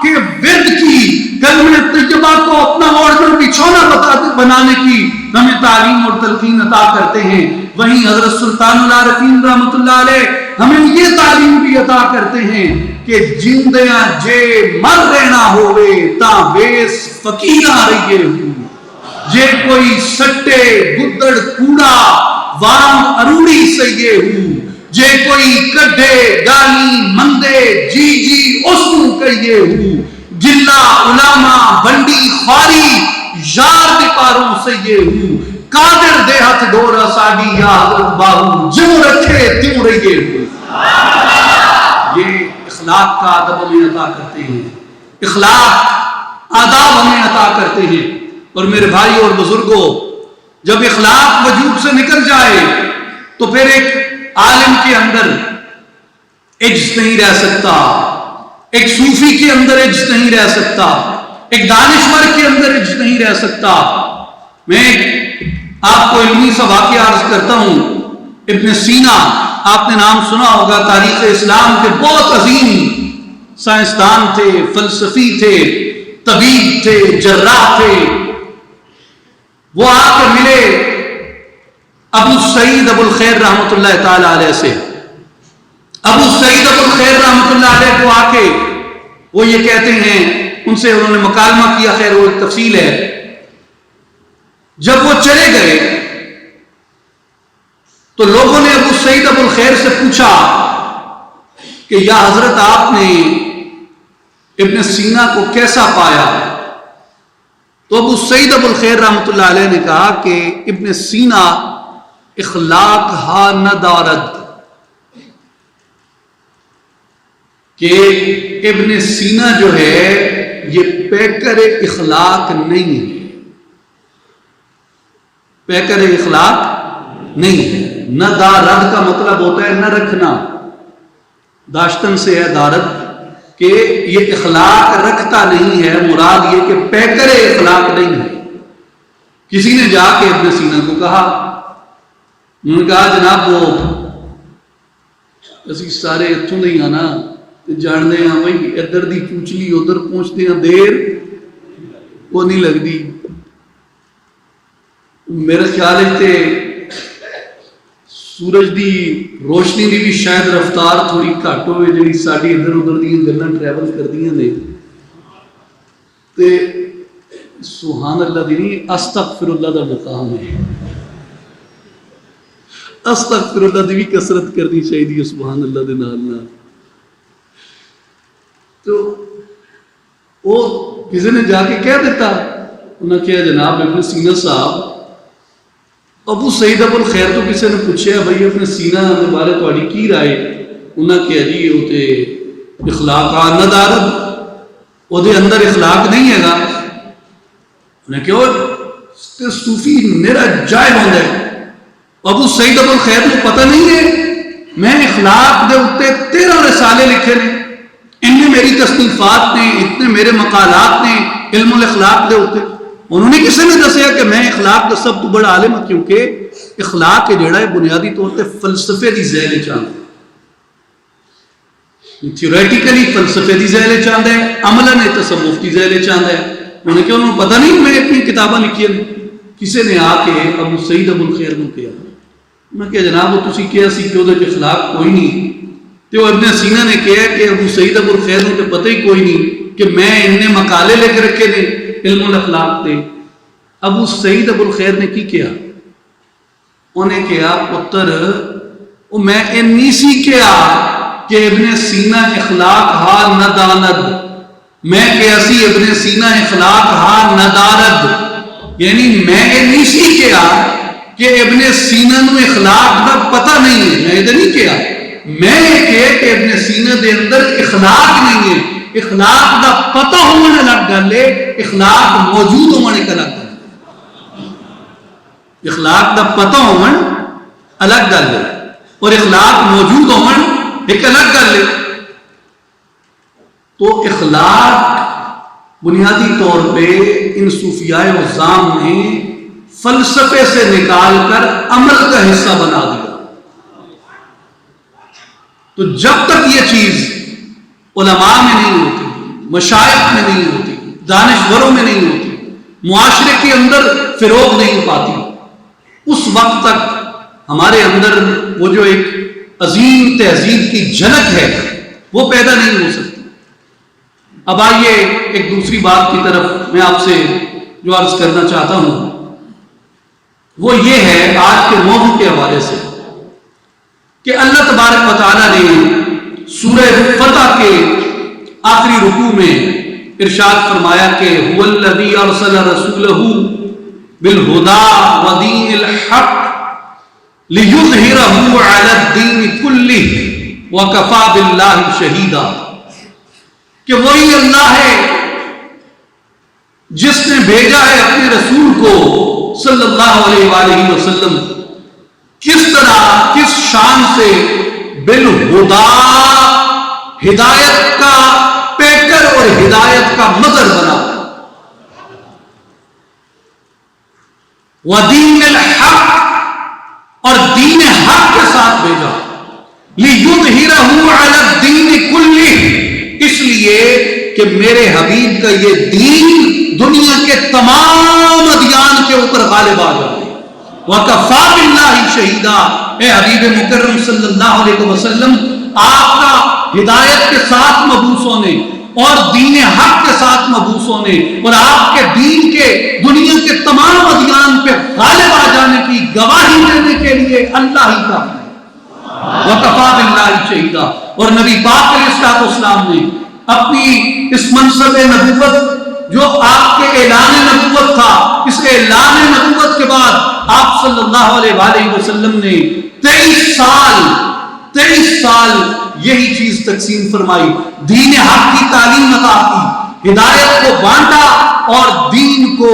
کے ورد کی، کلمہ طیبہ کو اپنا اوڑھنا بچھونا بنانے کی ہمیں تعلیم اور تلقین عطا کرتے ہیں. وہیں حضرت سلطان العارفین رحمۃ اللہ علیہ ہمیں یہ تعلیم بھی عطا کرتے ہیں کہ جندیاں جے مر رہنا ہوئے تاں ویس فقیرہ رہیے ہوں، جے کوئی سٹے گدڑ کوڑا وام اروڑی سیے ہوں، جے کوئی کڈھے گالی مندے جی جی اس کو کہیے ہوں، جلا علماء بنڈی خواری یار دی پاروں سیے ہوں، قادر دے ہاتھ ڈورا ساڈی یا حضرت باہو جو رکھے تیوں رہیے ہوں. یہ اخلاق کا ادب ہمیں عطا کرتے ہیں، اخلاق آداب ہمیں عطا کرتے ہیں. اور میرے بھائی اور بزرگوں، جب اخلاق وجود سے نکل جائے تو پھر ایک عالم کے اندر عجز نہیں رہ سکتا، ایک صوفی کے اندر عجز نہیں رہ سکتا، ایک دانشور کے اندر عجز نہیں رہ سکتا. میں آپ کو علمی سا واقعہ عرض کرتا ہوں. ابن سینا، آپ نے نام سنا ہوگا، تاریخ اسلام کے بہت عظیم سائنسدان تھے، فلسفی تھے، طبیب تھے، جراح تھے. وہ آ کے ملے ابو سعید ابو الخیر رحمۃ اللہ تعالی علیہ سے. ابو سعید ابو الخیر رحمۃ اللہ علیہ کو آ کے وہ یہ کہتے ہیں، ان سے انہوں نے مکالمہ کیا، خیر وہ ایک تفصیل ہے. جب وہ چلے گئے تو لوگوں نے ابو سعید ابو الخیر سے پوچھا کہ یا حضرت آپ نے ابن سینا کو کیسا پایا؟ تو ابو سعید ابو الخیر رحمۃ اللہ علیہ نے کہا کہ ابن سینا اخلاق ہا نہ دارد، کہ ابن سینا جو ہے یہ پیکر اخلاق نہیں ہے، پیکر اخلاق نہیں ہے. نہ دارد کا مطلب ہوتا ہے نہ رکھنا، داشتن سے ہے دارد، کہ یہ اخلاق رکھتا نہیں ہے، مراد یہ کہ پیکر اخلاق نہیں ہے. کسی نے جا کے ابن سینا کو کہا، انہوں نے کہا جناب وہ اسی سارے اتوں نہیں آنا جاننے ہیں بھائی ادھر دی پوچھلی ادھر پہنچتے ہیں دیر وہ نہیں لگتی. میرے خیال ہے سورج دی روشنی دی بھی شاید رفتار تھوڑی گھٹ ہوئے جڑی ساڈی ادھر ادھر دی گلاں ٹریول کردیاں نے، تے سبحان اللہ دی نہیں استغفر اللہ دا مقام ہے، استغفر اللہ دی بھی کثرت کرنی چاہیے سبحان اللہ دے نال نال۔ تو وہ کسی نے جا کے کہہ دیتا، انہوں نے کہا جناب ابن سینا صاحب، ابو سعید ابو الخیر تو کسی نے پوچھا بھائی اپنے سینہ کے بارے تھوڑی کی رائے؟ انہوں نے کہا جی وہ تے اخلاق ندارد، وہ دے اندر اخلاق نہیں ہے گا۔ انہوں نے کہا صوفی میرا جائل ہوتا ہے، ابو سعید ابو الخیر کو پتہ نہیں ہے میں اخلاق دے اتے 13 رسالے لکھے نے، ان میں میری تصنیفات نے، اتنے میرے مقالات نے علم الاخلاق دے اتے۔ انہوں نے کسی نے دسیا کہ میں اخلاق کا سب تو بڑا عالم ہوں، کیونکہ اخلاق کے جڑا ہے بنیادی طور پہ فلسفے دی ذیل چاند ہے، تھیوریٹیکلی فلسفے دی ذیل چاند ہے، عملاً تصوف دی ذیل چاند ہے۔ انہوں نے کہا انہوں نے پتہ نہیں میں اتنی کتاباں لکھی ہیں۔ کسی نے آ کے ابو سعید ابو الخیر کو کہا، میں کہ جناب وہ تسی کہا سی کہ وہ اخلاق کوئی نہیں، تو ابن سینا نے کہا کہ ابو سعید ابو الخیر کو پتہ ہی کوئی نہیں کہ میں انہیں مقالے لکھ رکھے نے علم الاخلاق دے۔ ابو سعید ابو الخیر نے کی کیا؟ انہیں کہا پتر میں نہیں سی کہا کہ ابن سینا اخلاق ہا نہ داند، میں کہا سی ابن سینا اخلاق ہا نہ دارد، یعنی میں نہیں سی کہا کہ ابن سینا نو اخلاق دا پتہ نہیں ہے، میں ادھر نہیں کہا، میں یہ کہا کہ ابن سینا دے اندر اخلاق نہیں ہے۔ اخلاق دا پتہ ہونے الگ گل ہے، اخلاق موجود ہونے ایک الگ گل ہے۔ اخلاق دا پتہ ہونے الگ گل ہے اور اخلاق موجود ہونے ایک الگ گل ہے۔ تو اخلاق بنیادی طور پہ ان صوفیاء عظام نے فلسفے سے نکال کر عمل کا حصہ بنا دیا۔ تو جب تک یہ چیز علماء میں نہیں ہوتی، مشائخ میں نہیں ہوتی، دانشوروں میں نہیں ہوتی، معاشرے کے اندر فروغ نہیں پاتی، اس وقت تک ہمارے اندر وہ جو ایک عظیم تہذیب کی جھلک ہے وہ پیدا نہیں ہو سکتی۔ اب آئیے ایک دوسری بات کی طرف میں آپ سے جو عرض کرنا چاہتا ہوں وہ یہ ہے آج کے موضوع کے حوالے سے کہ اللہ تبارک و تعالیٰ نے سورہ فتح کے آخری رکوع میں ارشاد فرمایا کہ هو الذی ارسل رسولہ بالہدی ودین الحق لیظہرہ علی الدین کلہ وکفی باللہ شہیدا، کہ وہی اللہ ہے جس نے بھیجا ہے اپنے رسول کو صلی اللہ علیہ وآلہ وسلم کس طرح، کس شان سے، بالہدا، ہدایت کا پیکر اور ہدایت کا مظہر بنا، ودین الحق اور دین حق کے ساتھ بھیجا، لیظہرہ علی الدین کلہ، اس لیے کہ میرے حبیب کا یہ دین دنیا کے تمام ادیان کے اوپر غالب آ جائے۔ وَكَفَى بِاللَّهِ شَهِيدًا، اے حبیب مکرم صلی اللہ علیہ وسلم، آپ کا ہدایت کے ساتھ مبعوث ہونے اور دین حق کے ساتھ مبعوث ہونے اور آپ کے دین کے دنیا کے تمام ادیان پہ غالب آ جانے کی گواہی دینے کے لیے اللہ ہی کا ہے۔ وَكَفَى بِاللَّهِ شَهِيدًا، اور نبی پاک علیہ السلام نے اپنی اس منصب نبوت جو آپ کے اعلان نبوت تھا، اس اعلان نبوت کے بعد آپ صلی اللہ علیہ وآلہ وسلم نے 23 سال یہی چیز تقسیم فرمائی، دین حق کی تعلیم عطا کی، ہدایت کو بانٹا اور دین کو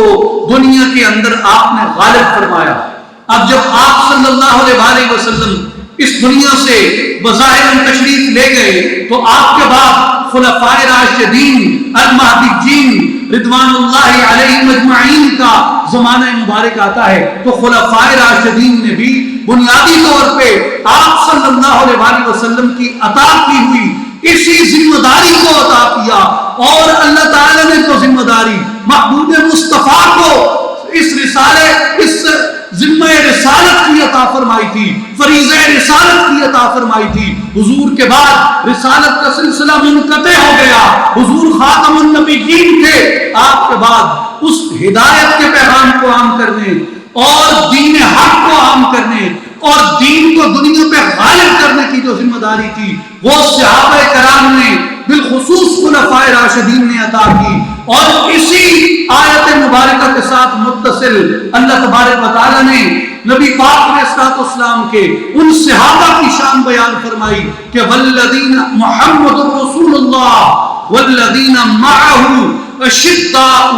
دنیا کے اندر آپ نے غالب فرمایا۔ اب جب آپ صلی اللہ علیہ وآلہ وسلم اس دنیا سے بظاہر تشریف لے گئے تو آپ کے بعد خلفائے راشدین المہدیین رضوان اللہ علیہم اجمعین کا زمانہ مبارک آتا ہے، تو خلفائے راشدین نے بھی بنیادی طور پہ آپ صلی اللہ علیہ وآلہ وسلم کی عطا کی ہوئی اسی ذمہ داری کو عطا کیا، اور اللہ تعالیٰ نے تو ذمہ داری محبوب مصطفیٰ کو اس رسالے، اس ذمہ رسالت کی عطا فرمائی تھی، فریضہ رسالت کی عطا فرمائی تھی۔ حضور کے بعد رسالت کا سلسلہ منقطع ہو گیا، حضور خاتم النبیین تھے۔ آپ کے بعد اس ہدایت کے پیغام کو عام کرنے اور دین حق کو عام کرنے اور دین کو دنیا پہ غالب کرنے کی جو ذمہ داری تھی وہ صحابہ کرام نے بالخصوص خلفائے راشدین نے عطا کی۔ اور اسی آیت مبارکہ کے ساتھ متصل اللہ تبارک و تعالی نے نبی پاک علیہ الصلوۃ والسلام کے ان صحابہ کی شان بیان فرمائی کہ والذین محمد رسول اللہ والذین معه اشداء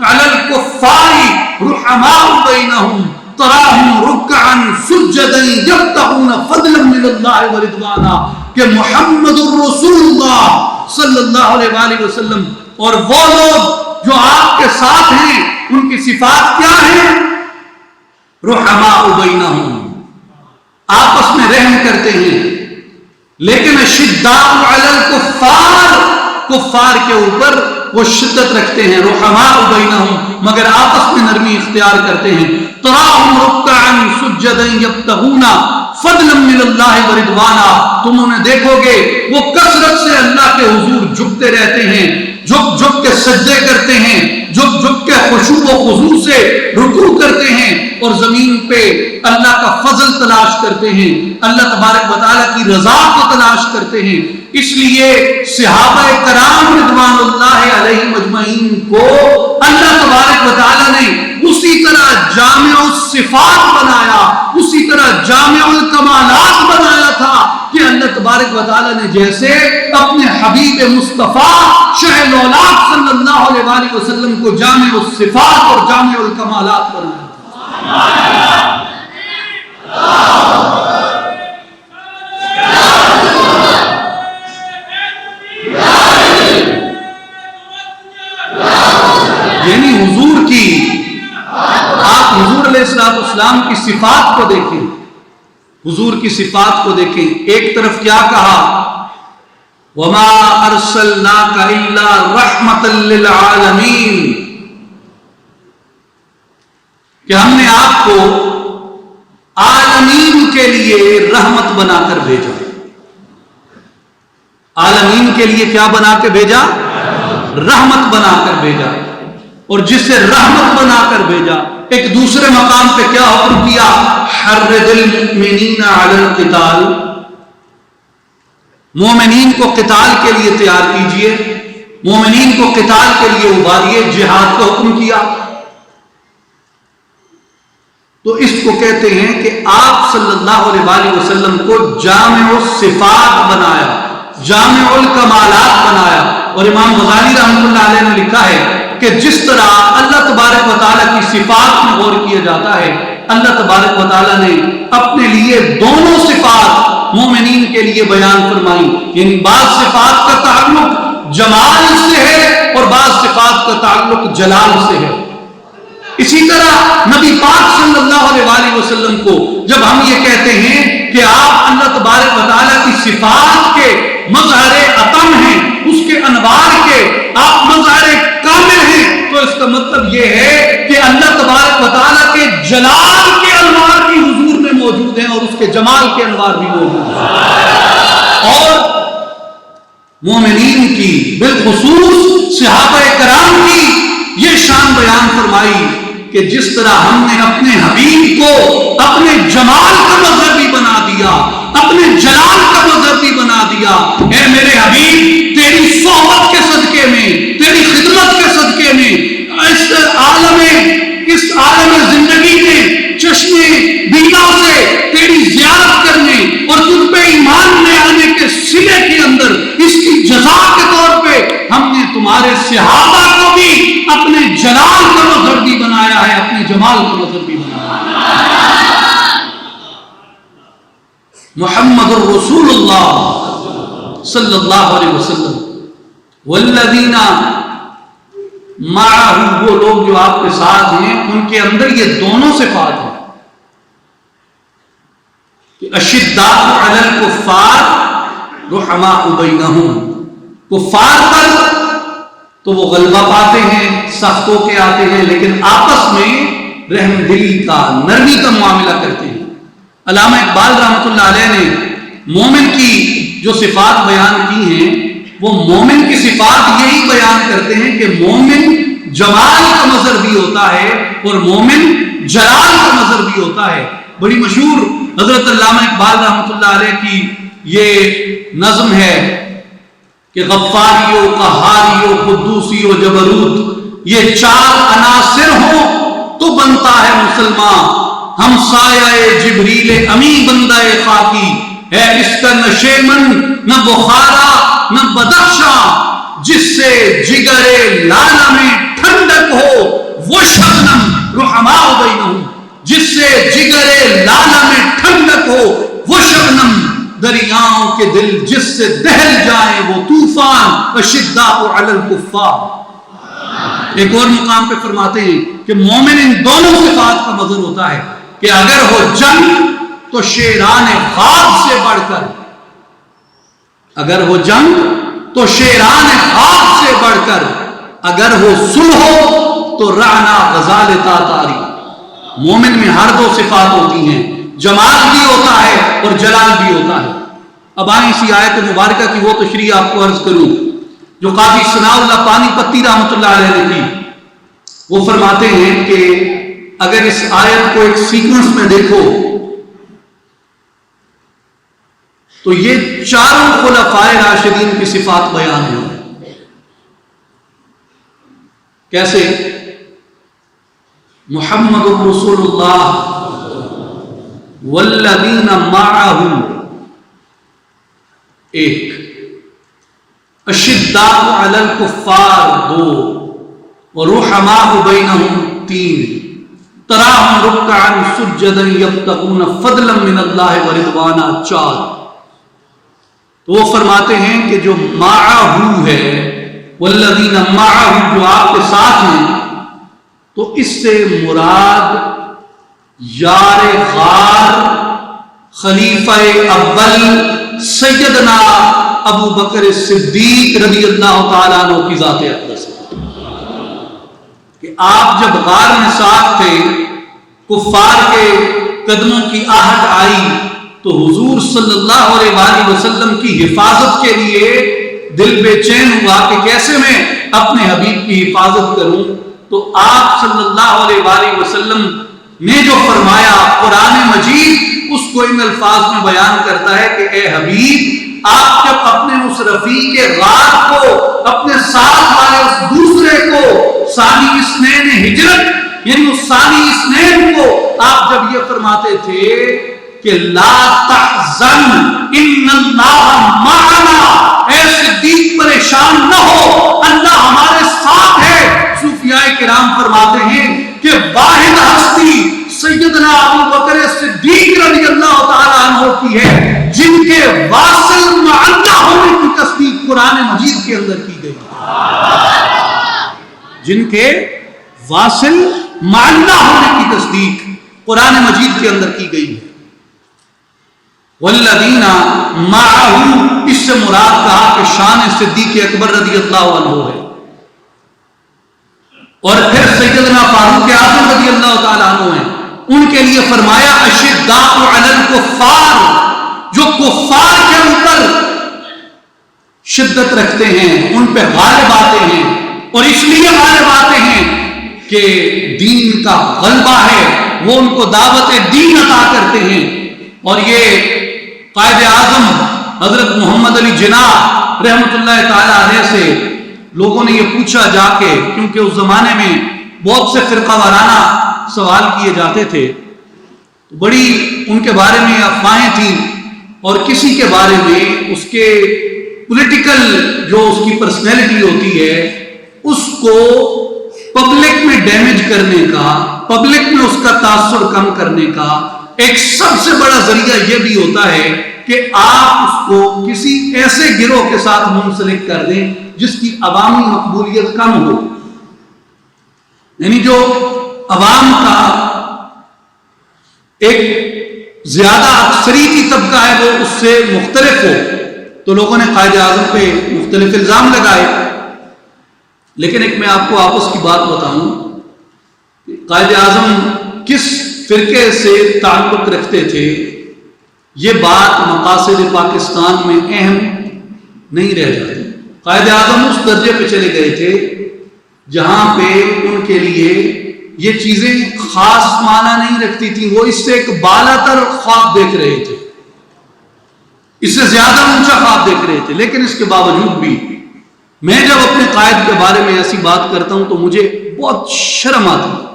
علی الکفار رحماء بینہم تراہم رکعا سجدا یبتغون فضلا من اللہ ورضوانا، کہ محمد الرسول اللہ صلی اللہ علیہ وآلہ وسلم اور وہ لوگ جو آپ کے ساتھ ہیں ان کی صفات کیا ہیں؟ رحماء بینہم، آپس میں رحم کرتے ہیں، لیکن اشداء علی الکفار، کفار کے اوپر وہ شدت رکھتے ہیں، رحماء بینہم، مگر آپس میں نرمی اختیار کرتے ہیں۔ تراہم رکعا سجدا یبتغون فضلا من اللہ ورضوانا، تم انہیں دیکھو گے وہ کثرت سے اللہ کے حضور جھکتے رہتے ہیں، جھک جھک کے سجدے کرتے ہیں، جھک جھک کے خشوع و خضوع سے رکوع کرتے ہیں اور زمین پہ اللہ کا فضل تلاش کرتے ہیں، اللہ تبارک و تعالیٰ کی رضا کو تلاش کرتے ہیں۔ اس لیے صحابہ کرام رضوان اللہ علیہم اجمعین کو اللہ تبارک و تعالیٰ نے اسی طرح جامع الصفات بنایا، اسی طرح جامع الکمالات بنایا تھا کہ اللہ تبارک و تعالیٰ نے جیسے اپنے حبیب مصطفیٰ شہ الاولاق صلی اللہ علیہ وآلہ وسلم کو جامع الصفات اور جامع الکمالات بنایا تھا۔ یعنی حضور کی، آپ حضور علیہ السلام کی صفات کو دیکھیں، حضور کی صفات کو دیکھیں۔ ایک طرف کیا کہا؟ وما ارسلناک الا رحمتا للعالمین، کہ ہم نے آپ کو عالمین کے لیے رحمت بنا کر بھیجا۔ عالمین کے لیے کیا بنا کے بھیجا؟ رحمت بنا کر بھیجا۔ اور جسے رحمت بنا کر بھیجا ایک دوسرے مقام پہ کیا حکم کیا؟ حرض المؤمنین علی القتال، مومنین کو قتال کے لیے تیار کیجئے، مومنین کو قتال کے لیے ابھاریے، جہاد کا حکم کیا۔ تو اس کو کہتے ہیں کہ آپ صلی اللہ علیہ وآلہ وسلم کو جامع الصفات بنایا، جامع الکمالات بنایا۔ اور امام غزالی رحمۃ اللہ علیہ نے لکھا ہے کہ جس طرح اللہ تبارک و تعالیٰ کی صفات میں غور کیا جاتا ہے، اللہ تبارک و تعالیٰ نے اپنے لیے دونوں صفات مومنین کے لیے بیان فرمائی، یعنی بعض صفات کا تعلق جمال سے ہے اور بعض صفات کا تعلق جلال سے ہے۔ اسی طرح نبی پاک صلی اللہ علیہ وآلہ وسلم کو جب ہم یہ کہتے ہیں کہ آپ اللہ تبارک و تعالیٰ کی صفات کے مظہر اتم ہیں، اس کے انوار کے آپ مظہر کامل ہیں، تو اس کا مطلب یہ ہے کہ اللہ تبارک و تعالیٰ کے جلال کے انوار بھی حضور میں موجود ہیں اور اس کے جمال کے انوار بھی موجود ہیں۔ اور مومنین کی بالخصوص صحابہ کرام کی یہ شان بیان فرمائی کہ جس طرح ہم نے اپنے حبیب کو اپنے جمال کا مظہر بھی بنا دیا، اپنے جلال کا مظہر بھی بنا دیا۔ اے میرے حبیب، تیری صحبت کے صدقے میں، تیری خدمت کے صدقے میں، اس عالم زندگی میں چشمے بینا سے تیری زیارت کرنے اور تجھ پہ ایمان میں آنے کے صلے کے اندر اس کی جزا کے طور پہ ہم نے تمہارے صحابہ کو بھی اپنے جلال کا مظہر بھی بنایا ہے، اپنے جمال کا مظہر بھی بنایا ہے۔ محمد الرسول اللہ صلی اللہ علیہ وسلم والذین معہ، وہ لوگ جو آپ کے ساتھ ہیں ان کے اندر یہ دونوں صفات ہیں کہ اشداء علی الکفار رحماء بینہم، کفار پر تو وہ غلبہ پاتے ہیں، سخت ہو کے آتے ہیں، لیکن آپس میں رحم دلی کا، نرمی کا معاملہ کرتے ہیں۔ علامہ اقبال رحمۃ اللہ علیہ نے مومن کی جو صفات بیان کی ہیں، وہ مومن کی صفات یہی بیان کرتے ہیں کہ مومن جمال کا مظہر بھی ہوتا ہے اور مومن جلال کا مظہر بھی ہوتا ہے۔ بڑی مشہور حضرت علامہ اقبال رحمۃ اللہ علیہ کی یہ نظم ہے کہ غفاری و قہاری و قدوسی و جبروت، یہ چار عناصر ہوں تو بنتا ہے مسلمان، ہم سایہ جبریل امی بندہ خاکی ہے، اس کا نہ شیمن نہ بخارا نہ بدخشاں، جس سے جگر لالا میں ٹھنڈک ہو وہ شبنم رحماء بینہم، جس سے جگر لالا میں ٹھنڈک ہو وہ شبنم، دریاؤں کے دل جس سے دہل جائیں وہ طوفان، وشداء علی الکفار۔ ایک اور مقام پہ فرماتے ہیں کہ مومن ان دونوں صفات کا مظہر ہوتا ہے کہ اگر ہو جنگ تو شیران غاب سے بڑھ کر، اگر ہو جنگ تو شیران غاب سے بڑھ کر، اگر ہو صلح تو رعنا غزال تاتاری۔ مومن میں ہر دو صفات ہوتی ہیں، جمال بھی ہوتا ہے اور جلال بھی ہوتا ہے۔ اب آئیں اسی آیت مبارکہ کی وہ تشریح آپ کو عرض کروں جو قاضی ثناء اللہ پانی پتی رحمۃ اللہ علیہ نے کی۔ وہ فرماتے ہیں کہ اگر اس آیت کو ایک سیکوینس میں دیکھو تو یہ چاروں خلفائے راشدین کی صفات بیان ہوئی۔ کیسے؟ محمد رسول اللہ والذین معہ ایک، اشداء علی الکفار دو، ورحماء بینہم تین، تراہم رکعا سجدا یبتغون فضلا من اللہ ورضوانا چار۔ تو وہ فرماتے ہیں کہ جو معہ ہے، والذین معہ جو آپ کے ساتھ ہیں، تو اس سے مراد یار غار خلیفہ اول سیدنا ابو بکر صدیق رضی اللہ تعالیٰ عنہ کی ذات اقدس ہے کہ آپ جب غار میں ساتھ تھے، کفار کے قدموں کی آہٹ آئی تو حضور صلی اللہ علیہ وآلہ وسلم کی حفاظت کے لیے دل بے چین ہوا کہ کیسے میں اپنے حبیب کی حفاظت کروں۔ تو آپ صلی اللہ علیہ وآلہ وسلم نے جو فرمایا، قرآن مجید اس کو ان الفاظ میں بیان کرتا ہے کہ اے حبیب، آپ جب اپنے اس رفیق غار کو، اپنے ساتھ والے اس دوسرے کو، ثانی اثنین ہجرت یعنی اس ثانی اثنین کو آپ جب یہ فرماتے تھے کہ لا تحزن ان اللہ معنا، اے صدیق پریشان نہ ہو، اللہ ہمارے ساتھ ہے۔ صوفیاء کرام فرماتے ہیں کہ واحد ہستی سیدنا ابو بکر صدیق رضی اللہ تعالیٰ عنہ کی ہے جن کے واصل مع اللہ ہونے کی تصدیق قرآن مجید کے اندر کی گئی، جن کے واصل مع اللہ ہونے کی تصدیق قرآن مجید کے اندر کی گئی ہے۔ والذین معہ، اس سے مراد کہا کہ شان صدیق اکبر رضی اللہ عنہ ہے، اور پھر سیدنا فاروق اعظم رضی اللہ تعالیٰ عنہ ہیں، ان کے لیے فرمایا اشداء علی الکفار، جو کفار کے اوپر شدت رکھتے ہیں، ان پہ غالب آتے ہیں، اور اس لیے غالب آتے ہیں کہ دین کا غلبہ ہے، وہ ان کو دعوت دین عطا کرتے ہیں۔ اور یہ قائد اعظم حضرت محمد علی جناح رحمۃ اللہ تعالی علیہ سے لوگوں نے یہ پوچھا جا کے، کیونکہ اس زمانے میں بہت سے فرقہ وارانہ سوال کیے جاتے تھے، بڑی ان کے بارے میں افواہیں تھیں، اور کسی کے بارے میں اس کے پولیٹیکل جو اس کی پرسنالٹی ہوتی ہے اس کو پبلک میں ڈیمیج کرنے کا، پبلک میں اس کا تاثر کم کرنے کا ایک سب سے بڑا ذریعہ یہ بھی ہوتا ہے کہ آپ اس کو کسی ایسے گروہ کے ساتھ منسلک کر دیں جس کی عوامی مقبولیت کم ہو، یعنی جو عوام کا ایک زیادہ اکثریتی طبقہ ہے وہ اس سے مختلف ہو، تو لوگوں نے قائد اعظم پہ مختلف الزام لگائے۔ لیکن ایک میں آپ کو آپس کی بات بتاؤں کہ قائد اعظم کس فرقے سے تعلق رکھتے تھے، یہ بات مقاصد پاکستان میں اہم نہیں رہ جاتی۔ قائد اعظم اس درجے پہ چلے گئے تھے جہاں پہ ان کے لیے یہ چیزیں خاص معنی نہیں رکھتی تھی، وہ اس سے ایک بالاتر خواب دیکھ رہے تھے، اس سے زیادہ اونچا خواب دیکھ رہے تھے۔ لیکن اس کے باوجود بھی میں جب اپنے قائد کے بارے میں ایسی بات کرتا ہوں تو مجھے بہت شرم آتی ہے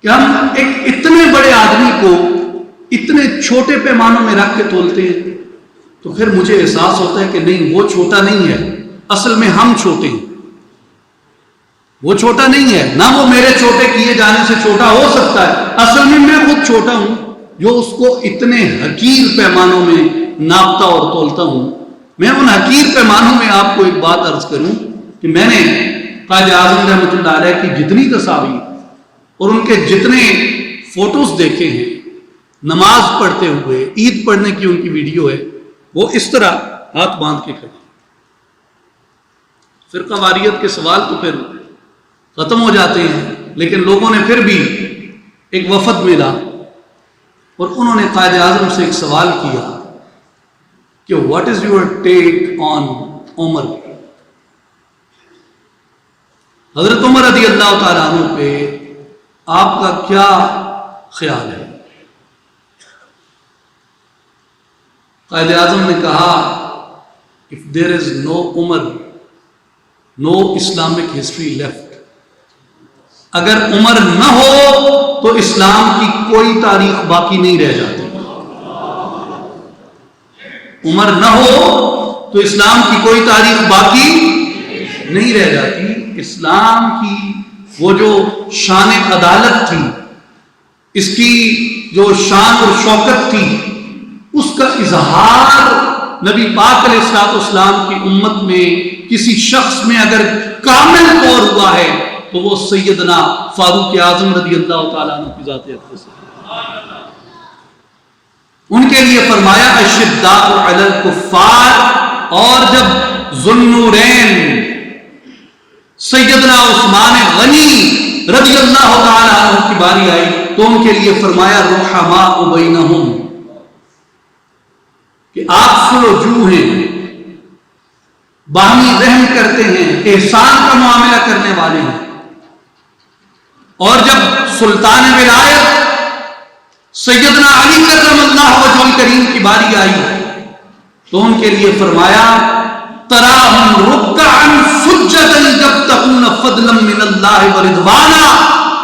کہ ہم ایک اتنے بڑے آدمی کو اتنے چھوٹے پیمانوں میں رکھ کے تولتے ہیں، تو پھر مجھے احساس ہوتا ہے کہ نہیں، وہ چھوٹا نہیں ہے، اصل میں ہم چھوٹے ہیں، وہ چھوٹا نہیں ہے، نہ وہ میرے چھوٹے کیے جانے سے چھوٹا ہو سکتا ہے، اصل میں خود چھوٹا ہوں جو اس کو اتنے حقیر پیمانوں میں ناپتا اور تولتا ہوں۔ میں ان حقیر پیمانوں میں آپ کو ایک بات عرض کروں کہ میں نے قائد اعظم رحمۃ اللہ علیہ کی جتنی تصاویر اور ان کے جتنے فوٹوز دیکھے ہیں نماز پڑھتے ہوئے، عید پڑھنے کی ان کی ویڈیو ہے، وہ اس طرح ہاتھ باندھ کے کھڑے۔ فرقہ واریت کے سوال تو پھر ختم ہو جاتے ہیں، لیکن لوگوں نے پھر بھی ایک وفد ملا اور انہوں نے قائد اعظم سے ایک سوال کیا کہ واٹ از یور ٹیک آن عمر، حضرت عمر رضی اللہ تعالیٰ عنہ پہ آپ کا کیا خیال ہے؟ قائد اعظم نے کہا if there is no Umar, no Islamic history left، اگر عمر نہ ہو تو اسلام کی کوئی تاریخ باقی نہیں رہ جاتی، عمر نہ ہو تو اسلام کی کوئی تاریخ باقی نہیں رہ جاتی۔ اسلام کی وہ جو شان عدالت تھی، اس کی جو شان اور شوکت تھی، اس کا اظہار نبی پاک علیہ الصلوۃ والسلام کی امت میں کسی شخص میں اگر کامل طور ہوا ہے تو وہ سیدنا فاروق اعظم رضی اللہ تعالیٰ عنہ کی ذات اقدس ہے۔ ان کے لیے فرمایا اشداء علی الکفار، اور جب ذوالنورین سیدنا عثمان غنی رضی اللہ تعالیٰ عنہ کی باری آئی تو ان کے لیے فرمایا رحماء بینہم، کہ آپ سلوجو ہیں، باہمی رحم کرتے ہیں، احسان کا معاملہ کرنے والے ہیں۔ اور جب سلطان ولایت سیدنا علی کرم اللہ وجہ الکریم کی باری آئی تو ان کے لیے فرمایا تراہم رکعا سجدا یبتغون فضلا من اللہ ورضوانا،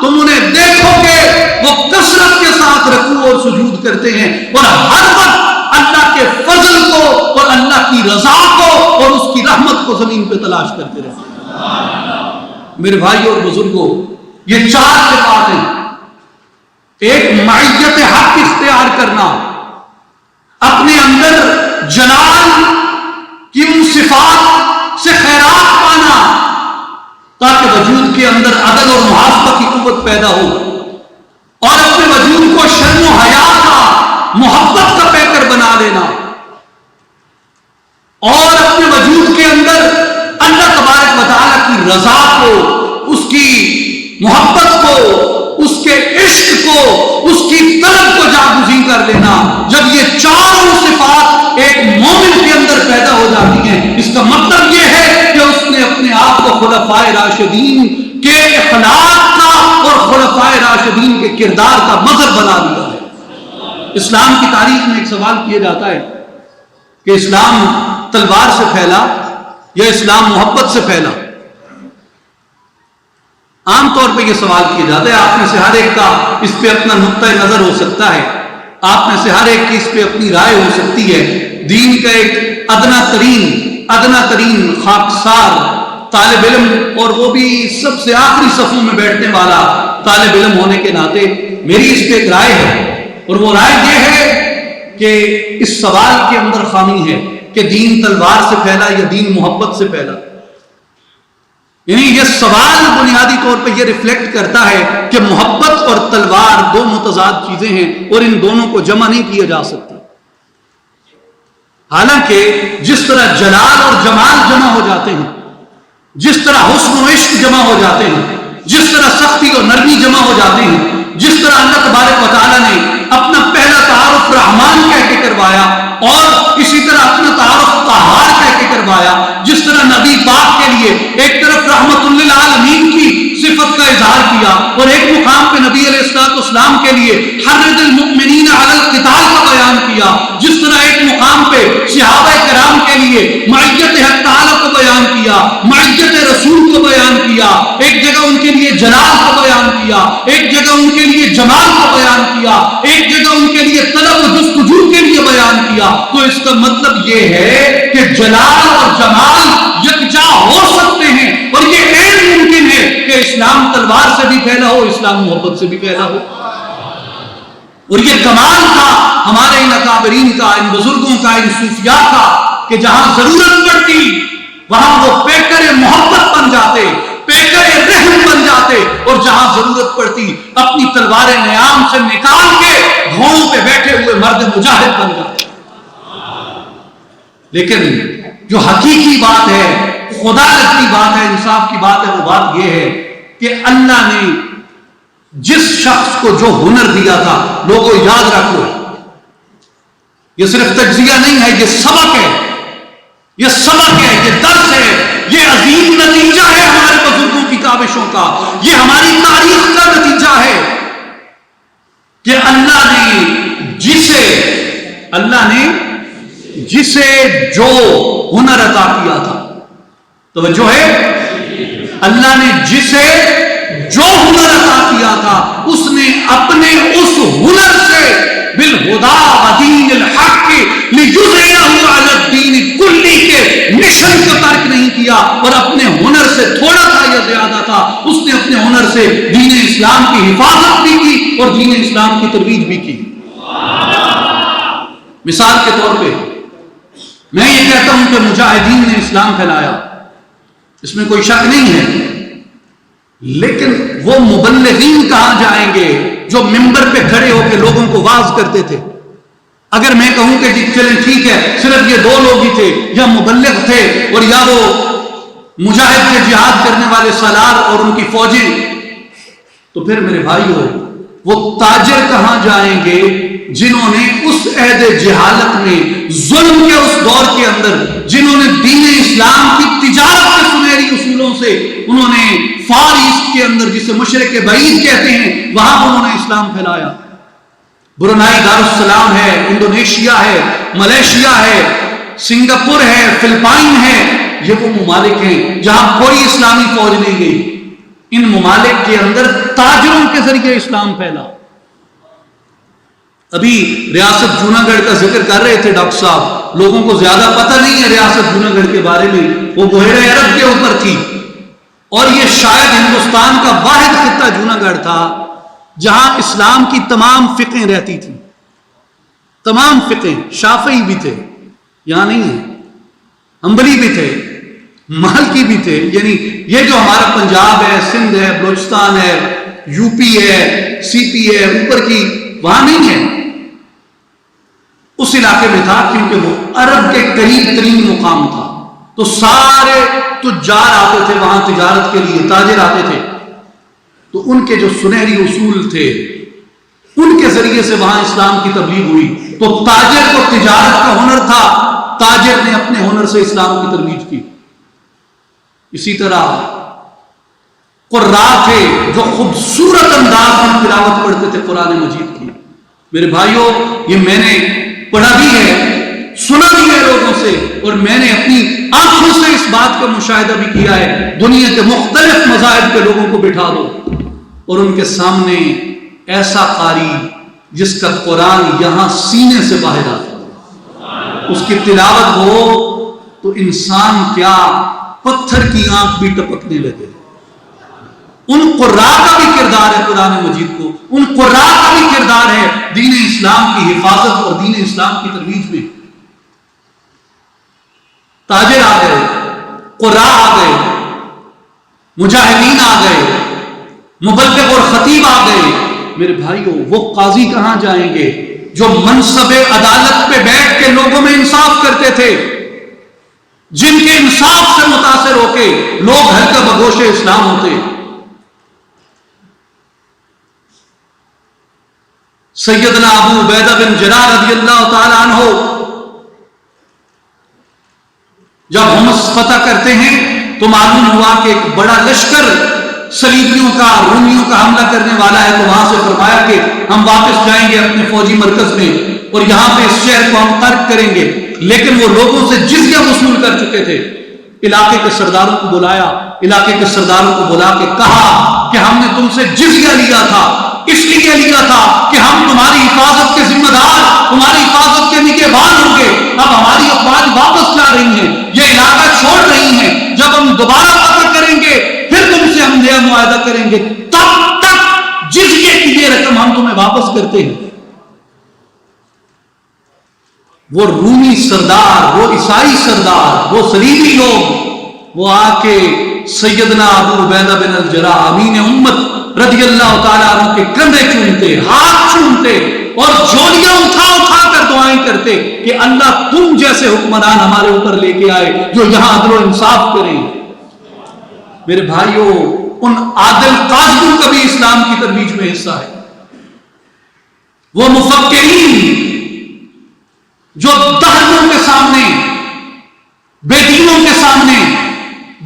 تم انہیں دیکھو کہ وہ کثرت کے ساتھ رکوع اور سجود کرتے ہیں اور ہر وقت اللہ کے فضل کو اور اللہ کی رضا کو اور اس کی رحمت کو زمین پہ تلاش کرتے رہتے ہیں۔ میرے بھائی اور بزرگوں، یہ چار صفات ہیں، ایک معیت حق اختیار کرنا، اپنے اندر جلال کی ان صفات سے خیرات پانا تاکہ وجود کے اندر عدل اور محاسبہ کی قوت پیدا ہو، اور اپنے وجود کو شرم و حیا کا، محبت کا پیکر بنا لینا، اور اپنے وجود کے اندر اللہ تبارک و تعالیٰ کی رضا کو، اس کی محبت کو، اس کے عشق کو، اس کی طلب کو جاگزین کر لینا۔ جب یہ چاروں صفات ایک مومن کے اندر پیدا ہو جاتی ہیں، اس کا مطلب یہ ہے کہ اس نے اپنے آپ کو خلفائے راشدین کے اخلاق کا اور خلفائے راشدین کے کردار کا مظہر بنا لیا ہے۔ اسلام کی تاریخ میں ایک سوال کیا جاتا ہے کہ اسلام تلوار سے پھیلا یا اسلام محبت سے پھیلا؟ عام طور پہ یہ سوال کیا جاتا ہے، آپ میں سے ہر ایک کا اس پہ اپنا نقطہ نظر ہو سکتا ہے، آپ میں سے ہر ایک کی اس پہ اپنی رائے ہو سکتی ہے۔ دین کا ایک ادنا ترین خاکسار طالب علم، اور وہ بھی سب سے آخری صفوں میں بیٹھنے والا طالب علم ہونے کے ناطے میری اس پہ ایک رائے ہے، اور وہ رائے یہ ہے کہ اس سوال کے اندر خامی ہے کہ دین تلوار سے پھیلا یا دین محبت سے پھیلا۔ یعنی یہ سوال بنیادی طور پہ یہ ریفلیکٹ کرتا ہے کہ محبت اور تلوار دو متضاد چیزیں ہیں اور ان دونوں کو جمع نہیں کیا جا سکتا۔ حالانکہ جس طرح جلال اور جمال جمع ہو جاتے ہیں، جس طرح حسن و عشق جمع ہو جاتے ہیں، جس طرح سختی اور نرمی جمع ہو جاتے ہیں، جس طرح اللہ تبارک و تعالیٰ نے اپنا پہلا تعارف رحمان کہہ کے کروایا اور اسی طرح اپنا تعارف قہار کہہ کے کروایا، جس طرح نبی پاک کے لیے ایک طرف رحمت للعالمین کی صفت کا اظہار کیا اور ایک مقام پہ نبی علیہ السلام کے لیے حرض المؤمنین علی القتال کا بیان کیا، جس طرح ایک مقام پہ صحابہ کرام کے لیے معیت حق تعالیٰ کو بیان کیا، معیت رسول کو بیان کیا، ایک جگہ ان کے لیے جلال کو بیان کیا، ایک جگہ ان کے لیے جمال کو بیان کیا، ایک جگہ ان کے لیے طلب و جستجو کے لیے بیان کیا۔ تو اس کا مطلب یہ ہے کہ جلال اور جمال یکجا ہو سکتے ہیں، اور یہ عین ممکن ہے کہ اسلام تلوار سے بھی پھیلا ہو، اسلام محبت سے بھی پھیلا ہو۔ اور یہ کمال تھا ہمارے ان اکابرین کا، ان بزرگوں کا، ان صوفیاء کا، کہ جہاں ضرورت پڑتی وہاں وہ پیکر محبت بن جاتے، پیکر رحم بن جاتے، اور جہاں ضرورت پڑتی اپنی تلوار نیام سے نکال کے گھوڑوں پہ بیٹھے ہوئے مرد مجاہد بن جاتے۔ لیکن جو حقیقی بات ہے، خدا کی بات ہے، انصاف کی بات ہے، وہ بات یہ ہے کہ اللہ نے جس شخص کو جو ہنر دیا تھا، لوگوں یاد رکھو، یہ صرف تجزیہ نہیں ہے، یہ سبق ہے، یہ سبق ہے، یہ درس ہے، یہ عظیم نتیجہ ہے ہمارے بزرگوں کی کاوشوں کا، یہ ہماری تاریخ کا نتیجہ ہے کہ اللہ نے جسے جو ہنر عطا کیا تھا، توجہ ہے، اللہ نے جسے جو ہنر عطا کیا تھا، اس نے اپنے اس ہنر سے بالہدی ودین الحق لیظہرہ علی الدین کلی کے مشن کو ترک نہیں کیا، اور اپنے ہنر سے تھوڑا تھا یا زیادہ تھا، اس نے اپنے ہنر سے دین اسلام کی حفاظت بھی کی اور دین اسلام کی ترویج بھی کی۔ مثال کے طور پہ میں یہ کہتا ہوں کہ مجاہدین نے اسلام پھیلایا، اس میں کوئی شک نہیں ہے، لیکن وہ مبلغین کہاں جائیں گے جو ممبر پہ کھڑے ہو کے لوگوں کو واعظ کرتے تھے؟ اگر میں کہوں کہ جی چلیں ٹھیک ہے، صرف یہ دو لوگ ہی تھے، یا مبلغ تھے اور یا وہ مجاہد کے جہاد کرنے والے سالار اور ان کی فوجیں، تو پھر میرے بھائیو وہ تاجر کہاں جائیں گے جنہوں نے اس عہد جہالت میں ظلم کے اس دور کے اندر، جنہوں نے دین اسلام کی تجارت کے سنہری اصولوں سے انہوں نے فار ایسٹ کے اندر، جسے مشرق بعید کہتے ہیں، وہاں انہوں نے اسلام پھیلایا۔ برونائی دارالسلام ہے، انڈونیشیا ہے، ملیشیا ہے، سنگاپور ہے، فلپائن ہے، یہ وہ ممالک ہیں جہاں کوئی اسلامی فوج نہیں گئی۔ ان ممالک کے اندر تاجروں کے ذریعے اسلام پھیلا۔ ابھی ریاست جوناگڑھ کا ذکر کر رہے تھے ڈاکٹر صاحب، لوگوں کو زیادہ پتہ نہیں ہے ریاست جوناگڑھ کے بارے میں، وہ بحیرہ عرب کے اوپر تھی، اور یہ شاید ہندوستان کا واحد خطہ جوناگڑھ تھا جہاں اسلام کی تمام فقہیں رہتی تھیں، تمام فقہیں، شافعی بھی تھے، یہاں نہیں ہے، حنبلی بھی تھے، مالکی بھی تھے، یعنی یہ جو ہمارا پنجاب ہے، سندھ ہے، بلوچستان ہے، یو پی ہے، سی پی ہے، اوپر کی وہاں نہیں ہے، اس علاقے میں تھا، کیونکہ وہ عرب کے قریب ترین مقام تھا، تو سارے تجار آتے تھے وہاں تجارت کے لیے، تاجر آتے تھے، تو ان کے جو سنہری اصول تھے ان کے ذریعے سے وہاں اسلام کی تبلیغ ہوئی۔ تو تاجر کو تجارت کا ہنر تھا، تاجر نے اپنے ہنر سے اسلام کی ترویج کی۔ اسی طرح قراء تھے جو خوبصورت انداز میں تلاوت پڑھتے تھے قرآن مجید کی۔ میرے بھائیوں، یہ میں نے پڑھا بھی ہے، سنا بھی ہے لوگوں سے، اور میں نے اپنی آنکھوں سے اس بات کا مشاہدہ بھی کیا ہے۔ دنیا کے مختلف مذاہب کے لوگوں کو بٹھا دو اور ان کے سامنے ایسا قاری جس کا قرآن یہاں سینے سے باہر آتا، اس کی تلاوت ہو تو انسان کیا پتھر کی آنکھ بھی ٹپکنے لگے۔ ان قراء کا بھی کردار ہے قرآن مجید کو، ان قراء کا بھی کردار ہے دین اسلام کی حفاظت اور دین اسلام کی ترویج میں۔ تاجر آ گئے، قراء آ گئے، مجاہدین آ گئے، مبلغ اور خطیب آ گئے۔ میرے بھائیوں، وہ قاضی کہاں جائیں گے جو منصب عدالت پہ بیٹھ کے لوگوں میں انصاف کرتے تھے، جن کے انصاف سے متاثر ہو کے لوگ ہلکا بگوش اسلام ہوتے۔ سیدنا ابو عبیدہ بن جراح رضی اللہ تعالی عنہ جب ہومس فتح کرتے ہیں تو معلوم ہوا کہ ایک بڑا لشکر صلیبیوں کا، رومیوں کا حملہ کرنے والا ہے، تو وہاں سے فرمایا کہ ہم واپس جائیں گے اپنے فوجی مرکز میں اور یہاں پہ اس شہر کو ہم ترک کریں گے. لیکن وہ لوگوں سے جزیہ وصول کر چکے تھے. علاقے کے سرداروں کو بلایا، علاقے کے سرداروں کو بلا کے کہا کہ ہم نے تم سے جزیہ لیا تھا، اس لیے لیا تھا کہ ہم تمہاری حفاظت کے ذمہ دار، تمہاری حفاظت کے نگہبان ہوں گے. اب ہماری افواج واپس جا رہی ہیں، یہ علاقہ چھوڑ رہی ہیں، جب ہم دوبارہ فتح کریں گے پھر تم سے ہم نیا معاہدہ کریں گے، تب تک جزیے کی یہ رقم ہم تمہیں واپس کرتے ہیں. وہ رومی سردار، وہ عیسائی سردار، وہ صلیبی لوگ، وہ آ کے سیدنا ابو عبیدہ بن الجراح امین امت رضی اللہ تعالیٰ عنہ کے کندھے چومتے، ہاتھ چومتے اور جھولیاں اٹھا اٹھا کر دعائیں کرتے کہ اللہ تم جیسے حکمران ہمارے اوپر لے کے آئے جو یہاں عدل و انصاف کریں. میرے بھائیوں، ان عادل قاضیوں کا بھی اسلام کی ترویج میں حصہ ہے. وہ مفکرین جو دہروں کے سامنے، بیٹیوں کے سامنے،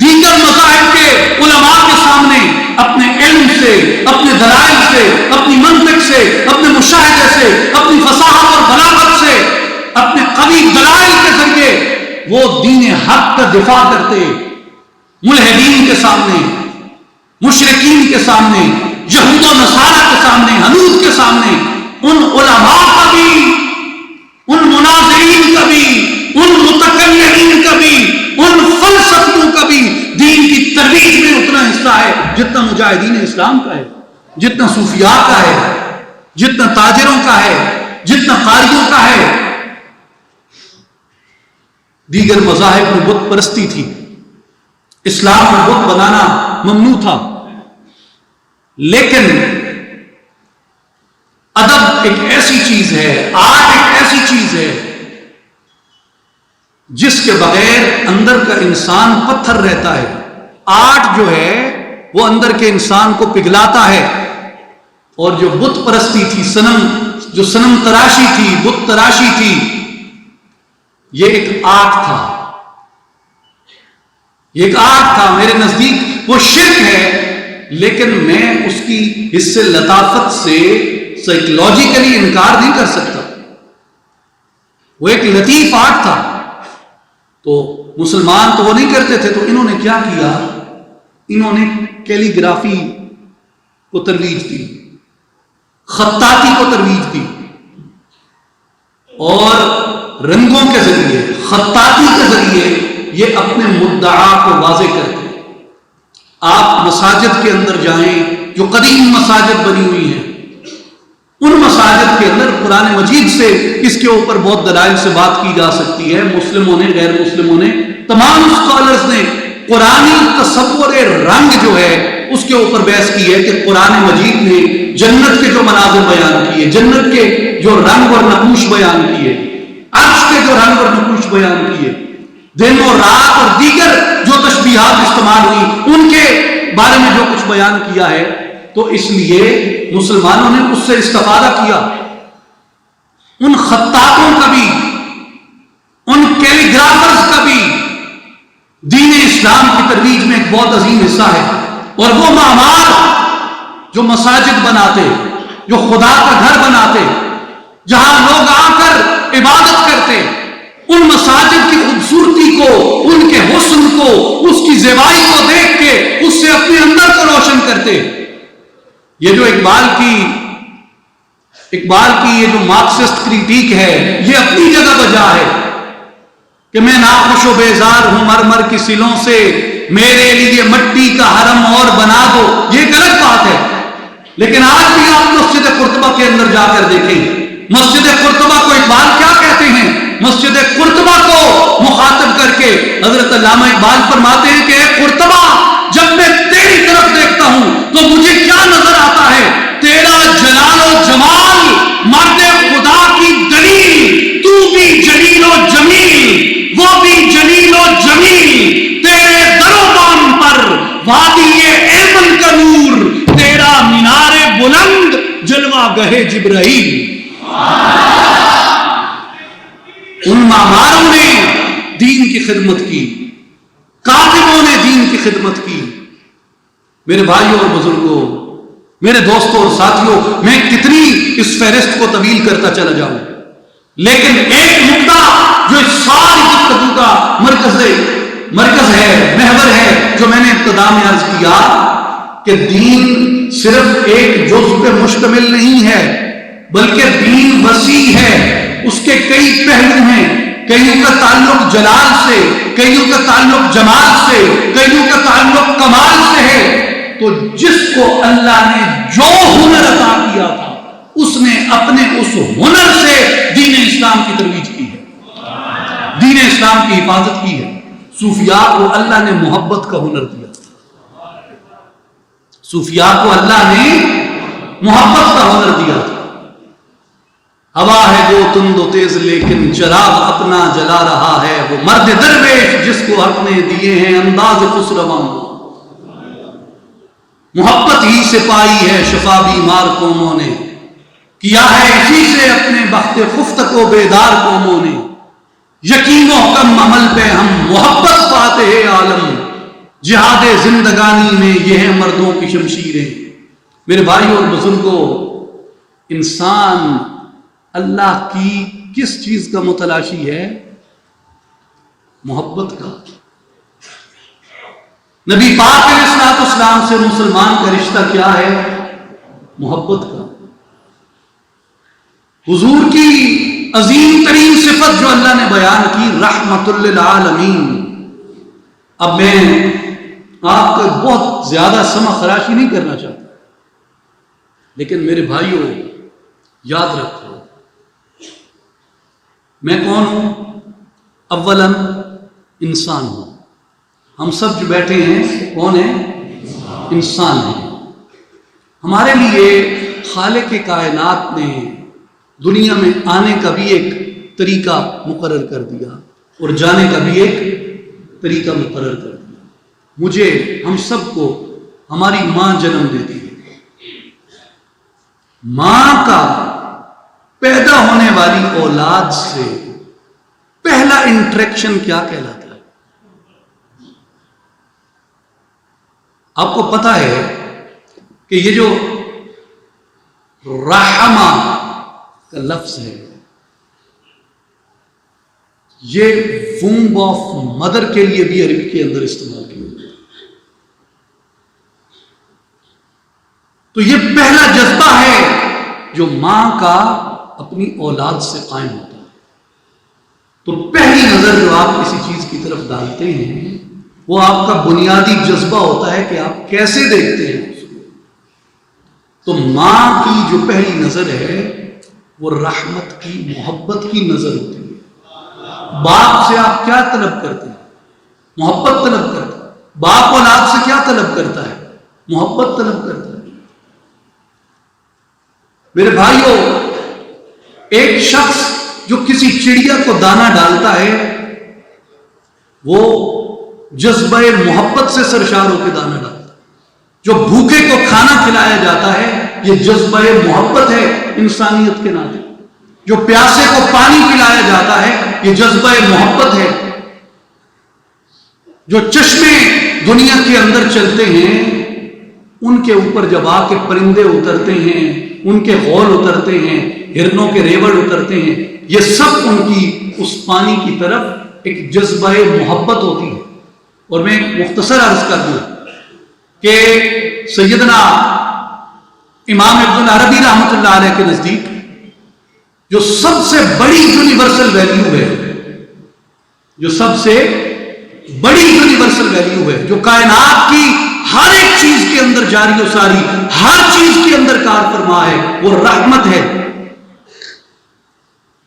دیگر مذاہب کے علماء کے سامنے اپنے علم سے، اپنے دلائل سے، اپنی منطق سے، اپنے مشاہدے سے، اپنی فصاحت اور بلاغت سے، اپنے قوی دلائل کے ذریعے وہ دین حق کا دفاع کرتے، ملحدین کے سامنے، مشرکین کے سامنے، یہود و نصارہ کے سامنے، حنوط کے سامنے، ان علماء کا بھی، ان مناظرین کا بھی، ان متکلمین کا بھی، ان فلسفیوں کا بھی دین کی ترویج میں اتنا حصہ ہے جتنا مجاہدین اسلام کا ہے، جتنا صوفیاء کا ہے، جتنا تاجروں کا ہے، جتنا قاریوں کا ہے. دیگر مذاہب میں بت پرستی تھی، اسلام میں بت بنانا ممنوع تھا، لیکن ادب ایک ایسی چیز ہے، آرٹ ایک ایسی چیز ہے جس کے بغیر اندر کا انسان پتھر رہتا ہے. آرٹ جو ہے وہ اندر کے انسان کو پگھلاتا ہے. اور جو بت پرستی تھی، جو صنم تراشی تھی، بت تراشی تھی، یہ ایک آرٹ تھا، یہ ایک آرٹ تھا. میرے نزدیک وہ شرک ہے، لیکن میں اس کی حصے لطافت سے سائیکولوجیکلی انکار نہیں کر سکتا. وہ ایک لطیف آرٹ تھا. تو مسلمان تو وہ نہیں کرتے تھے، تو انہوں نے کیا کیا؟ انہوں نے کیلی گرافی کو ترویج دی، خطاطی کو ترویج دی، اور رنگوں کے ذریعے، خطاطی کے ذریعے یہ اپنے مدعا کو واضح کرتے. آپ مساجد کے اندر جائیں، جو قدیم مساجد بنی ہوئی ہیں، ان مساجد کے اندر قرآن مجید سے اس کے اوپر بہت دلائل سے بات کی جا سکتی ہے. مسلموں نے، غیر مسلموں نے، تمام اسکالرز نے قرآنی تصور رنگ جو ہے اس کے اوپر بحث کی ہے کہ قرآن مجید نے جنت کے جو مناظر بیان کیے، جنت کے جو رنگ اور نقوش بیان کیے، عرش کے جو رنگ اور نقوش بیان کیے، دن اور رات اور دیگر جو تشبیہات استعمال ہوئی ان کے بارے میں جو کچھ بیان کیا ہے، تو اس لیے مسلمانوں نے اس سے استفادہ کیا. ان خطاطوں کا بھی، ان کیلیگرافرز کا بھی دین اسلام کی ترویج میں ایک بہت عظیم حصہ ہے. اور وہ معمار جو مساجد بناتے، جو خدا کا گھر بناتے، جہاں لوگ آ کر عبادت کرتے، ان مساجد کی خوبصورتی کو، ان کے حسن کو، اس کی زیبائی کو دیکھ کے اس سے اپنے اندر کو روشن کرتے. یہ جو اقبال کی یہ جو مارکسسٹ کریٹیک ہے، یہ اپنی جگہ بجا ہے کہ میں ناخوش و بیزار ہوں مرمر کی سلوں سے، میرے لیے مٹی کا حرم اور بنا دو. یہ ایک الگ بات ہے، لیکن آج بھی آپ مسجد قرطبہ کے اندر جا کر دیکھیں، مسجد قرطبہ کو اقبال کیا کہتے ہیں؟ مسجد قرطبہ کو مخاطب کر کے حضرت علامہ اقبال فرماتے ہیں کہ اے قرطبہ، جب میں تیری طرف دیکھتا ہوں تو مجھے کیا نظر آتا ہے؟ تیرا جلال و جمال، مرد خدا کی دلیل، تو بھی جلیل و جمیل، وہ بھی جلیل و جمیل، تیرے دروبان پر وادی ایمن کا نور، تیرا مینار بلند جلوہ گہے جبرائیل، ان معماروں نے دین کی خدمت کی، کاتبوں نے دین کی خدمت کی۔ میرے بھائیوں اور بزرگوں، میرے دوستوں اور ساتھیوں، میں کتنی اس فہرست کو طویل کرتا چلا جاؤں، لیکن ایک نقطہ جو اس ساری گفتگو کا مرکز ہے، محور ہے، جو میں نے ابتدا میں عرض کیا کہ دین صرف ایک جزء پہ مشتمل نہیں ہے، بلکہ دین وسیع ہے، اس کے کئی پہلو ہیں، کئیوں کا تعلق جلال سے، کئیوں کا تعلق جمال سے، کئیوں کا تعلق کمال سے ہے۔ تو جس کو اللہ نے جو ہنر عطا کیا تھا، اس نے اپنے اس ہنر سے دین اسلام کی ترویج کی ہے، دین اسلام کی حفاظت کی ہے۔ صوفیاء کو اللہ نے محبت کا ہنر دیا، صوفیاء کو اللہ نے محبت کا ہنر دیا تھا۔ ہوا ہے جو تند و تیز لیکن چراغ اپنا جلا رہا ہے، وہ مرد درویش جس کو حق نے دیے ہیں انداز خسرواں۔ محبت ہی سے پائی ہے شفا بیمار قوموں نے، کیا ہے اسی سے اپنے بخت خفت کو بیدار قوموں نے۔ یقین و حکم عمل پہ ہم محبت پاتے ہیں عالم، جہاد زندگانی میں یہ ہے مردوں کی شمشیریں۔ میرے بھائیوں اور بزرگوں، انسان اللہ کی کس چیز کا متلاشی ہے؟ محبت کا۔ نبی پاک علیہ الصلوۃ والسلام سے مسلمان کا رشتہ کیا ہے؟ محبت کا۔ حضور کی عظیم ترین صفت جو اللہ نے بیان کی، رحمت للعالمین۔ اب میں آپ کو بہت زیادہ سمع خراشی نہیں کرنا چاہتا، لیکن میرے بھائیوں یاد رکھو، میں کون ہوں؟ اولاً انسان ہوں۔ ہم سب جو بیٹھے ہیں کون ہیں؟ انسان ہیں۔ ہمارے لیے خالق کائنات نے دنیا میں آنے کا بھی ایک طریقہ مقرر کر دیا اور جانے کا بھی ایک طریقہ مقرر کر دیا۔ مجھے، ہم سب کو ہماری ماں جنم دیتی ہے۔ ماں کا پیدا ہونے والی اولاد سے پہلا انٹریکشن کیا کہلاتا ہے؟ آپ کو پتا ہے کہ یہ جو رحمہ کا لفظ ہے، یہ وomb آف مدر کے لیے بھی عربی کے اندر استعمال کیا جاتا ہے۔ تو یہ پہلا جذبہ ہے جو ماں کا اپنی اولاد سے قائم ہوتا ہے۔ تو پہلی نظر جو آپ کسی چیز کی طرف ڈالتے ہیں، وہ آپ کا بنیادی جذبہ ہوتا ہے کہ آپ کیسے دیکھتے ہیں اس کو۔ تو ماں کی جو پہلی نظر ہے وہ رحمت کی، محبت کی نظر ہوتی ہے۔ باپ سے آپ کیا طلب کرتے ہیں؟ محبت طلب کرتے ہیں۔ باپ اولاد سے کیا طلب کرتا ہے؟ محبت طلب کرتا ہے۔ میرے بھائیوں، ایک شخص جو کسی چڑیا کو دانہ ڈالتا ہے، وہ جذبہ محبت سے سرشار ہو کے دانہ ڈالتا ہے۔ جو بھوکے کو کھانا کھلایا جاتا ہے، یہ جذبہ محبت ہے انسانیت کے ناطے۔ جو پیاسے کو پانی پلایا جاتا ہے، یہ جذبہ محبت ہے۔ جو چشمے دنیا کے اندر چلتے ہیں، ان کے اوپر جب آ کے پرندے اترتے ہیں، ان کے غول اترتے ہیں، ہرنوں کے ریوڑ اترتے ہیں، یہ سب ان کی اس پانی کی طرف ایک جذبہ محبت ہوتی ہے۔ اور میں ایک مختصر عرض کر دوں کہ سیدنا امام ابن عربی رحمۃ اللہ علیہ کے نزدیک جو سب سے بڑی یونیورسل ویلیو ہے، جو سب سے بڑی یونیورسل ویلیو ہے، جو کائنات کی ہر ایک چیز کے اندر جاری و ساری، ہر چیز کے اندر کار فرما ہے، وہ رحمت ہے۔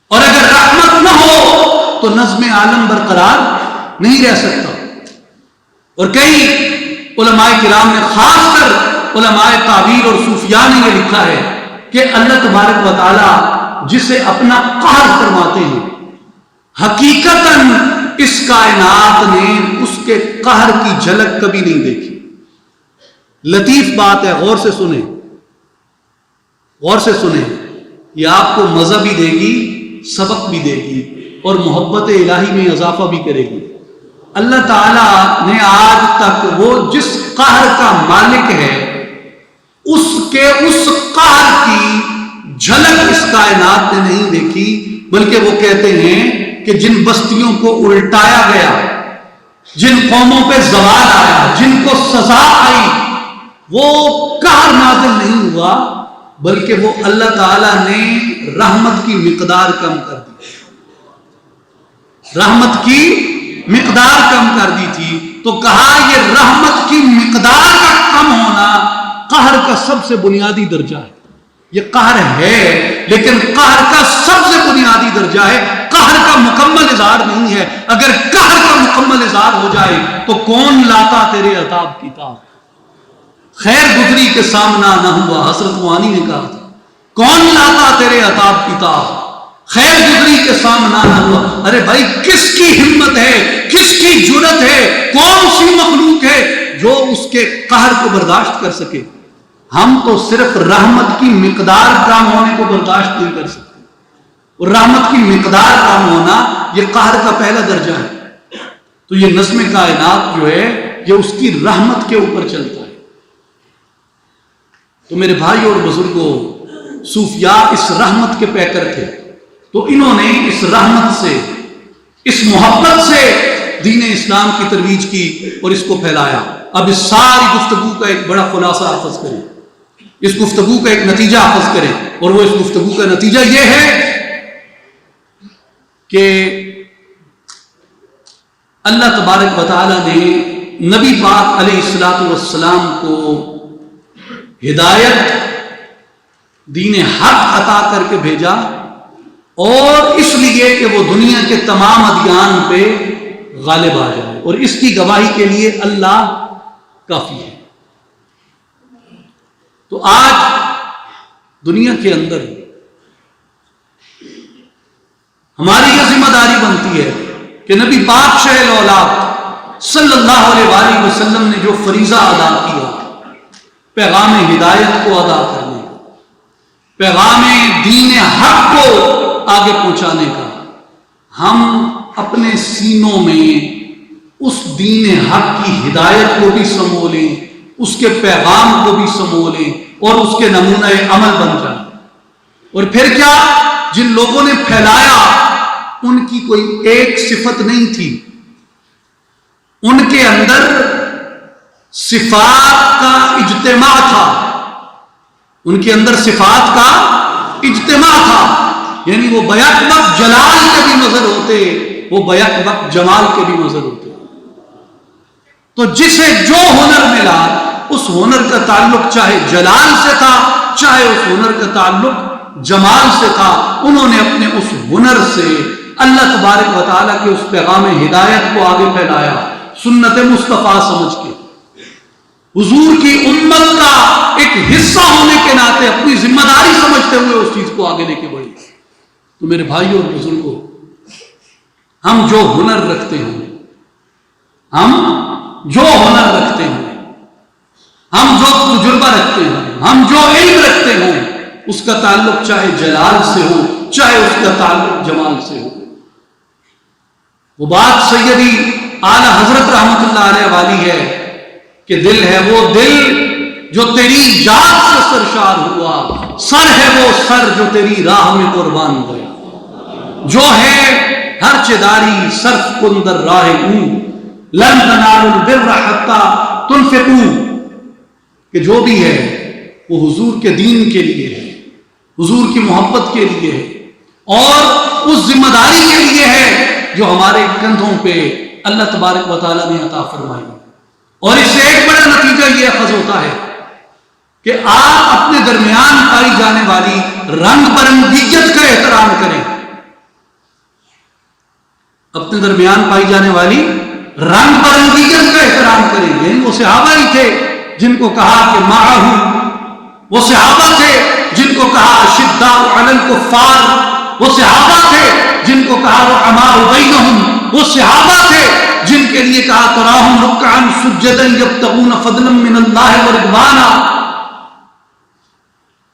اور اگر رحمت نہ ہو تو نظم عالم برقرار نہیں رہ سکتا۔ اور کئی علماء کرام نے، خاص کر علماء تعبیر اور صوفیاء نے یہ لکھا ہے کہ اللہ تبارک و تعالی جسے اپنا قہر فرماتے ہیں، حقیقتاً اس کائنات نے اس کے قہر کی جھلک کبھی نہیں دیکھی۔ لطیف بات ہے، غور سے سنیں۔ غور سے سنیں، یہ آپ کو مزہ بھی دے گی، سبق بھی دے گی، اور محبت الہی میں اضافہ بھی کرے گی۔ اللہ تعالیٰ نے آج تک وہ جس قہر کا مالک ہے اس قہر کی جھلک اس کائنات نے نہیں دیکھی، بلکہ وہ کہتے ہیں کہ جن بستیوں کو الٹایا گیا، جن قوموں پہ زوال آیا، جن کو سزا آئی، وہ قہر نازل نہیں ہوا، بلکہ وہ اللہ تعالیٰ نے رحمت کی مقدار کم کر دی، رحمت کی مقدار کم کر دی تھی۔ تو کہا یہ رحمت کی مقدار کا کم ہونا قہر کا سب سے بنیادی درجہ ہے۔ یہ قہر ہے لیکن قہر کا سب سے بنیادی درجہ ہے، قہر کا مکمل اظہار نہیں ہے۔ اگر قہر کا مکمل اظہار ہو جائے تو کون لاتا تیرے عتاب کی تاب، خیر گزری کے سامنا نہ ہوا، حضرت موانی نے کہا تھا، کون لاتا تیرے عتاب کی تاب، خیر گزری کے سامنا نہ ہوا۔ ارے بھائی کس کی ہمت ہے، کس کی جرت ہے، کون سی مخلوق ہے جو اس کے قہر کو برداشت کر سکے؟ ہم تو صرف رحمت کی مقدار کم ہونے کو برداشت نہیں کر سکتے، اور رحمت کی مقدار کم ہونا یہ قہر کا پہلا درجہ ہے۔ تو یہ نظم کائنات جو ہے یہ اس کی رحمت کے اوپر چلتا ہے۔ تو میرے بھائی اور بزرگوں، صوفیاء اس رحمت کے پیکر تھے، تو انہوں نے اس رحمت سے، اس محبت سے دین اسلام کی ترویج کی اور اس کو پھیلایا۔ اب اس ساری گفتگو کا ایک بڑا خلاصہ اخذ کریں، اس گفتگو کا ایک نتیجہ اخذ کریں، اور وہ اس گفتگو کا نتیجہ یہ ہے کہ اللہ تبارک و تعالی نے نبی پاک علیہ الصلوۃ والسلام کو ہدایت، دین حق عطا کر کے بھیجا، اور اس لیے کہ وہ دنیا کے تمام ادیان پہ غالب آ جائے، اور اس کی گواہی کے لیے اللہ کافی ہے۔ تو آج دنیا کے اندر ہماری یہ ذمہ داری بنتی ہے کہ نبی پاک شہ الاولاد صلی اللہ علیہ وآلہ وسلم نے جو فریضہ ادا کیا، پیغام ہدایت کو ادا کرنے کا، پیغام دین حق کو آگے پہنچانے کا، ہم اپنے سینوں میں اس دین حق کی ہدایت کو بھی سمو لیں، اس کے پیغام کو بھی سمو لیں، اور اس کے نمونہ عمل بن جائیں۔ اور پھر کیا، جن لوگوں نے پھیلایا ان کی کوئی ایک صفت نہیں تھی، ان کے اندر صفات کا اجتماع تھا، ان کے اندر صفات کا اجتماع تھا، یعنی وہ بیک وقت جلال کے بھی نظر ہوتے، وہ بیک وقت جمال کے بھی نظر ہوتے۔ تو جسے جو ہنر ملا اس ہنر کا تعلق چاہے جلال سے تھا، چاہے اس ہنر کا تعلق جمال سے تھا، انہوں نے اپنے اس ہنر سے اللہ تبارک و تعالیٰ کے اس پیغام ہدایت کو آگے پھیلایا، سنت مصطفیٰ سمجھ کے، حضور کی امت کا ایک حصہ ہونے کے ناطے اپنی ذمہ داری سمجھتے ہوئے اس چیز کو آگے لے کے بڑھے۔ تو میرے بھائیوں اور بزرگوں، ہم جو ہنر رکھتے ہیں، ہم جو ہنر رکھتے ہیں، ہم جو تجربہ رکھتے ہیں، ہم جو علم رکھتے ہیں، اس کا تعلق چاہے جلال سے ہو، چاہے اس کا تعلق جمال سے ہو۔ وہ بات سیدی اعلی حضرت رحمت اللہ علیہ والی ہے کہ دل ہے وہ دل جو تیری یاد سے سرشار ہوا، سر ہے وہ سر جو تیری راہ میں قربان گیا، جو ہے ہر چداری صرف کن در راہ اوں، لن تنالوا البر حتی تنفقوا، کہ جو بھی ہے وہ حضور کے دین کے لیے ہے، حضور کی محبت کے لیے ہے، اور اس ذمہ داری کے لیے ہے جو ہمارے کندھوں پہ اللہ تبارک و تعالیٰ نے عطا فرمائی۔ اور اس سے ایک بڑا نتیجہ یہ اخذ ہوتا ہے کہ آپ اپنے درمیان پائی جانے والی رنگ برنگیت کا احترام کریں، اپنے درمیان پائی جانے والی رنگ برنگیت کا احترام کریں۔ یعنی وہ صحابہ ہی تھے جن کو کہا کہ معہو، وہ صحابہ تھے جن کو کہا اشداء علی الکفار، وہ صحابہ تھے جن کو کہا رحماء بینہم، وہ صحابہ تھے جن کے لیے کہا تراہم رکعا سجدا یبتغون فضلا من اللہ ورضوانا۔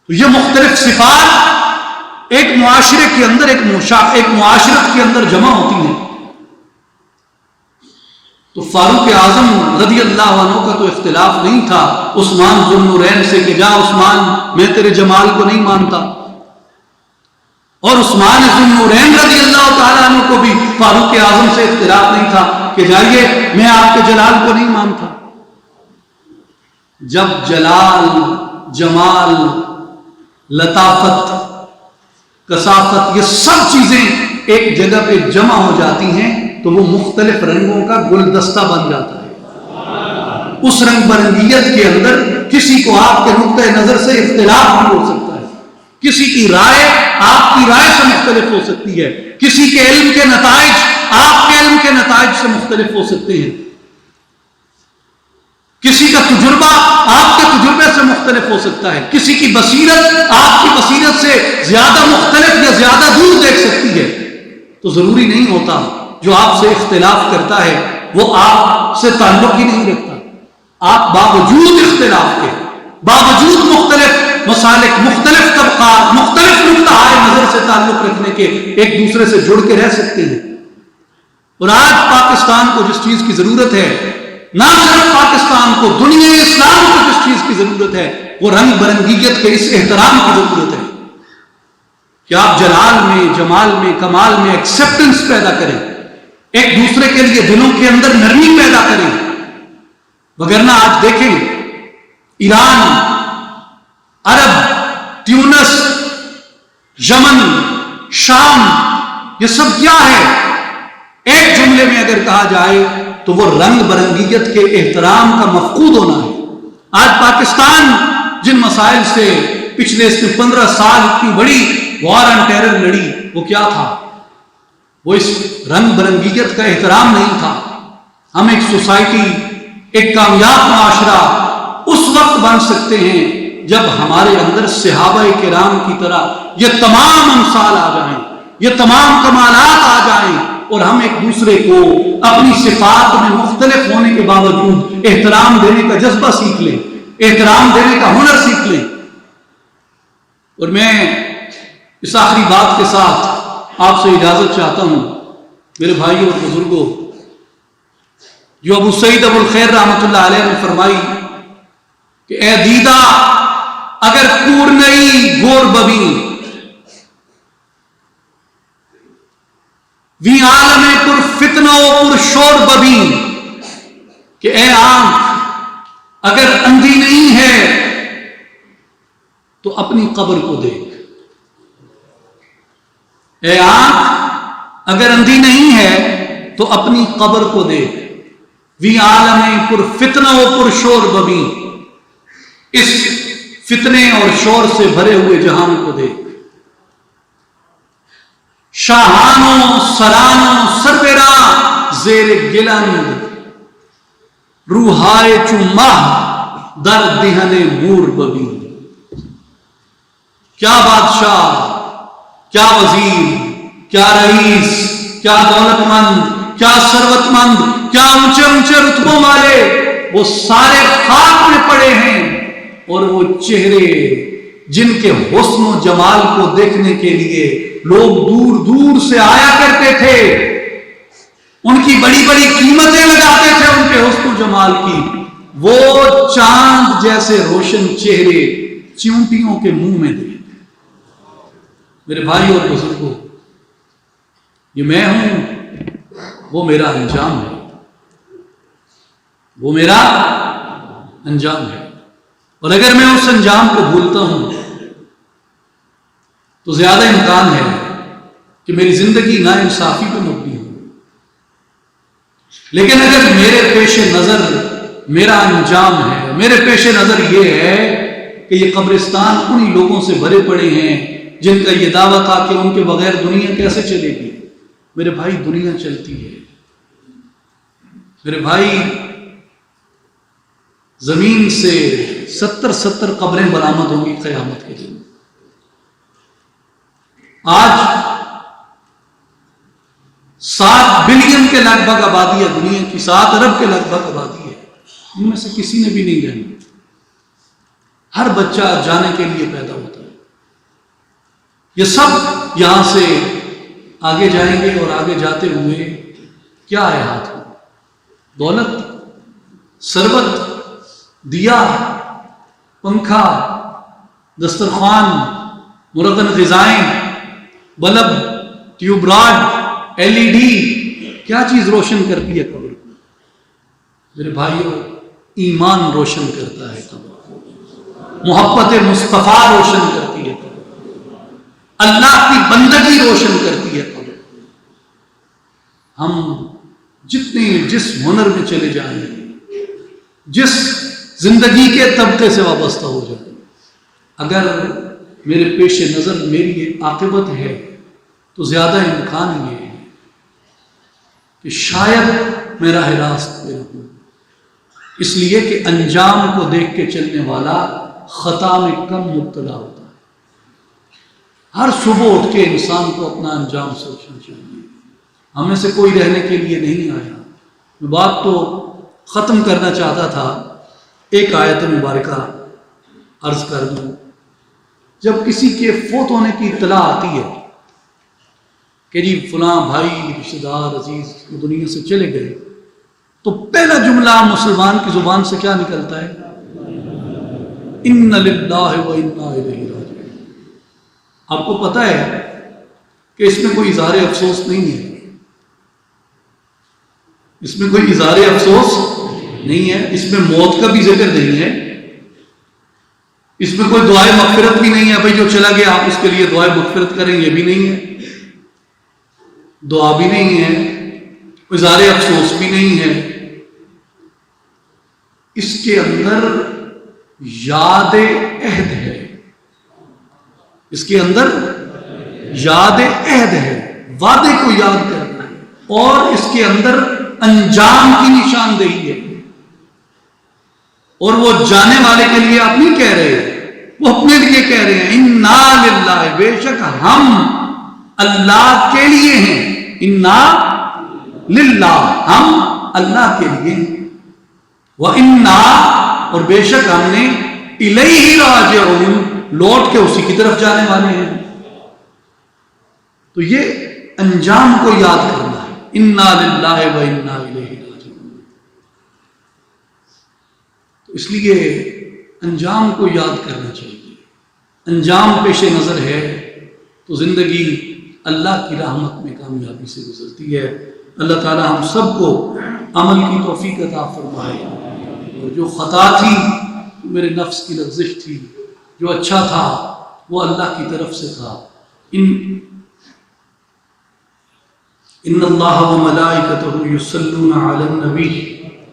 تو یہ مختلف صفات ایک معاشرے کے اندر ایک معاشرت کے اندر جمع ہوتی ہیں. تو فاروق اعظم رضی اللہ عنہ کا تو اختلاف نہیں تھا عثمان ذو النورین سے کہ جا عثمان میں تیرے جمال کو نہیں مانتا، اور عثمان ذو النورین رضی اللہ تعالیٰ عنہ کو بھی فاروق اعظم سے اختلاف نہیں تھا کہ جائیے میں آپ کے جلال کو نہیں مانتا. جب جلال، جمال، لطافت، کثافت یہ سب چیزیں ایک جگہ پہ جمع ہو جاتی ہیں تو وہ مختلف رنگوں کا گلدستہ بن جاتا ہے. اس رنگ برنگیت کے اندر کسی کو آپ کے نقطۂ نظر سے اختلاف بھی ہو سکتا ہے، کسی کی رائے آپ کی رائے سے مختلف ہو سکتی ہے، کسی کے علم کے نتائج آپ کے علم کے نتائج سے مختلف ہو سکتے ہیں، کسی کا تجربہ آپ کے تجربے سے مختلف ہو سکتا ہے، کسی کی بصیرت آپ کی بصیرت سے زیادہ مختلف یا زیادہ دور دیکھ سکتی ہے. تو ضروری نہیں ہوتا جو آپ سے اختلاف کرتا ہے وہ آپ سے تعلق ہی نہیں رکھتا. آپ باوجود اختلاف کے، باوجود مختلف مسالک، مختلف طبقات، مختلف نقطہ نظر سے تعلق رکھنے کے ایک دوسرے سے جڑ کے رہ سکتے ہیں. اور آج پاکستان کو جس چیز کی ضرورت ہے، نہ صرف پاکستان کو، دنیا اسلام کو جس چیز کی ضرورت ہے وہ رنگ برنگیت کے اس احترام کی ضرورت ہے کہ آپ جلال میں، جمال میں، کمال میں ایکسیپٹنس پیدا کریں، ایک دوسرے کے لیے دلوں کے اندر نرمی پیدا کریں. وگرنہ آج دیکھیں ایران، عرب، تیونس، یمن، شام، یہ سب کیا ہے؟ ایک جملے میں اگر کہا جائے تو وہ رنگ برنگیت کے احترام کا مفقود ہونا ہے. آج پاکستان جن مسائل سے پچھلے اس میں 15 سال اتنی بڑی وار آن ٹیرر لڑی، وہ کیا تھا؟ وہ اس رنگ برنگیت کا احترام نہیں تھا. ہم ایک سوسائٹی، ایک کامیاب معاشرہ اس وقت بن سکتے ہیں جب ہمارے اندر صحابہ کرام کی طرح یہ تمام امثال آ جائیں، یہ تمام کمالات آ جائیں، اور ہم ایک دوسرے کو اپنی صفات میں مختلف ہونے کے باوجود احترام دینے کا جذبہ سیکھ لیں، احترام دینے کا ہنر سیکھ لیں. اور میں اس آخری بات کے ساتھ آپ سے اجازت چاہتا ہوں میرے بھائیوں اور بزرگوں. جو ابو سعید ابو الخیر رحمۃ اللہ علیہ نے فرمائی کہ اے دیدہ اگر کور نئی گور ببین وی عالم پر فتنہ و پر شور ببین، کہ اے آنکھ اگر اندھی نہیں ہے تو اپنی قبر کو دیکھ. اے آنکھ اگر اندھی نہیں ہے تو اپنی قبر کو دیکھ. وی عالم پر فتنہ و پر شور ببین، اس فتنے اور شور سے بھرے ہوئے جہان کو دیکھ. شاہانوں سرانوں سربراہ زیر گلند، روحائے چمہ در دہن مور ببین. کیا بادشاہ، کیا وزیر، کیا رئیس، کیا دولت مند، کیا ثروت مند، کیا اونچے اونچے رتبوں والے، وہ سارے خاک میں پڑے ہیں. اور وہ چہرے جن کے حسن و جمال کو دیکھنے کے لیے لوگ دور دور سے آیا کرتے تھے، ان کی بڑی بڑی قیمتیں لگاتے تھے ان کے حسن و جمال کی، وہ چاند جیسے روشن چہرے چیونٹیوں کے منہ میں دے. میرے بھائی اور بزرگوں، یہ میں ہوں، وہ میرا انجام ہے، وہ میرا انجام ہے. اور اگر میں اس انجام کو بھولتا ہوں تو زیادہ امکان ہے کہ میری زندگی ناانصافی پہ مبنی ہو. لیکن اگر میرے پیش نظر میرا انجام ہے، میرے پیش نظر یہ ہے کہ یہ قبرستان انہی لوگوں سے بھرے پڑے ہیں جن کا یہ دعویٰ تھا کہ ان کے بغیر دنیا کیسے چلے گی. میرے بھائی دنیا چلتی ہے. میرے بھائی زمین سے 70 قبریں برآمد ہوں گی قیامت کے دن. آج 7 بلین کے لگ بھگ آبادی ہے دنیا کی، 7 ارب کے لگ بھگ آبادی ہے. ان میں سے کسی نے بھی نہیں رہنا. ہر بچہ جانے کے لیے پیدا ہوتا ہے. یہ سب یہاں سے آگے جائیں گے اور آگے جاتے ہوئے کیا ہے ہاتھ میں؟ دولت، ثروت، دیا، پنکھا، دسترخوان، مرغن غذائیں، بلب، ٹیوب راڈ، LED، کیا چیز روشن کرتی ہے قبر کو؟ میرے بھائیوں، ایمان روشن کرتا ہے قبر، محبت مصطفیٰ روشن کرتی ہے قبر، اللہ کی بندگی روشن کرتی ہے قبر۔ ہم جس ہنر میں چلے جائیں، جس زندگی کے طبقے سے وابستہ ہو جائیں، اگر میرے پیش نظر میری یہ عاقبت ہے تو زیادہ امکان یہ ہے کہ شاید میں راہ راست پہ رہوں، اس لیے کہ انجام کو دیکھ کے چلنے والا خطا میں کم مبتلا ہوتا ہے۔ ہر صبح اٹھ کے انسان کو اپنا انجام سوچنا چاہیے۔ ہمیں سے کوئی رہنے کے لیے نہیں آیا۔ میں بات تو ختم کرنا چاہتا تھا، ایک آیت مبارکہ عرض کر دوں۔ جب کسی کے فوت ہونے کی اطلاع آتی ہے کہ جی فلاں بھائی، رشتہ دار، عزیز دنیا سے چلے گئے، تو پہلا جملہ مسلمان کی زبان سے کیا نکلتا ہے؟ ان للہ و انا الیہ راجعون۔ آپ کو پتہ ہے کہ اس میں کوئی اظہار افسوس نہیں ہے، اس میں کوئی اظہار افسوس نہیں ہے، اس میں موت کا بھی ذکر نہیں ہے، اس میں کوئی دعائے مغفرت بھی نہیں ہے، بھائی جو چلا گیا آپ اس کے لیے دعائے مغفرت کریں، یہ بھی نہیں ہے، دعا بھی نہیں ہے، اظہار افسوس بھی نہیں ہے۔ اس کے اندر یاد عہد ہے، اس کے اندر یاد عہد ہے، وعدے کو یاد کرنا ہے، اور اس کے اندر انجام کی نشاندہی ہے۔ اور وہ جانے والے کے لیے آپ نہیں کہہ رہے، وہ اپنے لیے کہہ رہے ہیں، انا للہ، بے شک ہم اللہ کے لیے ہیں، انا للہ، ہم اللہ کے لیے ہیں، وَإِنَّا، اور بے شک ہم نے الیہ راجعون، لوٹ کے اسی کی طرف جانے والے ہیں۔ تو یہ انجام کو یاد کرنا ہے، انا للہ وَإِنَّا الیہ راجعون۔ تو اس لیے انجام کو یاد کرنا چاہیے۔ انجام پیش نظر ہے تو زندگی اللہ کی رحمت میں کامیابی سے گزرتی ہے۔ اللہ تعالی ہم سب کو عمل کی توفیق عطا فرمائے، اور جو خطا تھی، میرے نفس کی لغزش تھی، جو اچھا تھا وہ اللہ کی طرف سے تھا۔ ان اللہ وملائکتہ یصلون علی النبی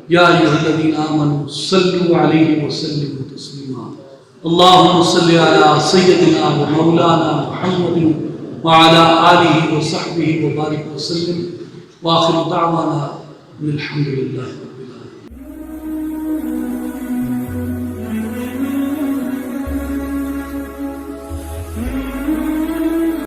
یا ایھا الذین آمنوا صلوا علیہ وسلموا تسلیما۔ اللہم صل علی سیدنا ومولانا محمد وعلی آلہ وصحبہ وبارک وسلم، وآخر دعوانا الحمد للہ۔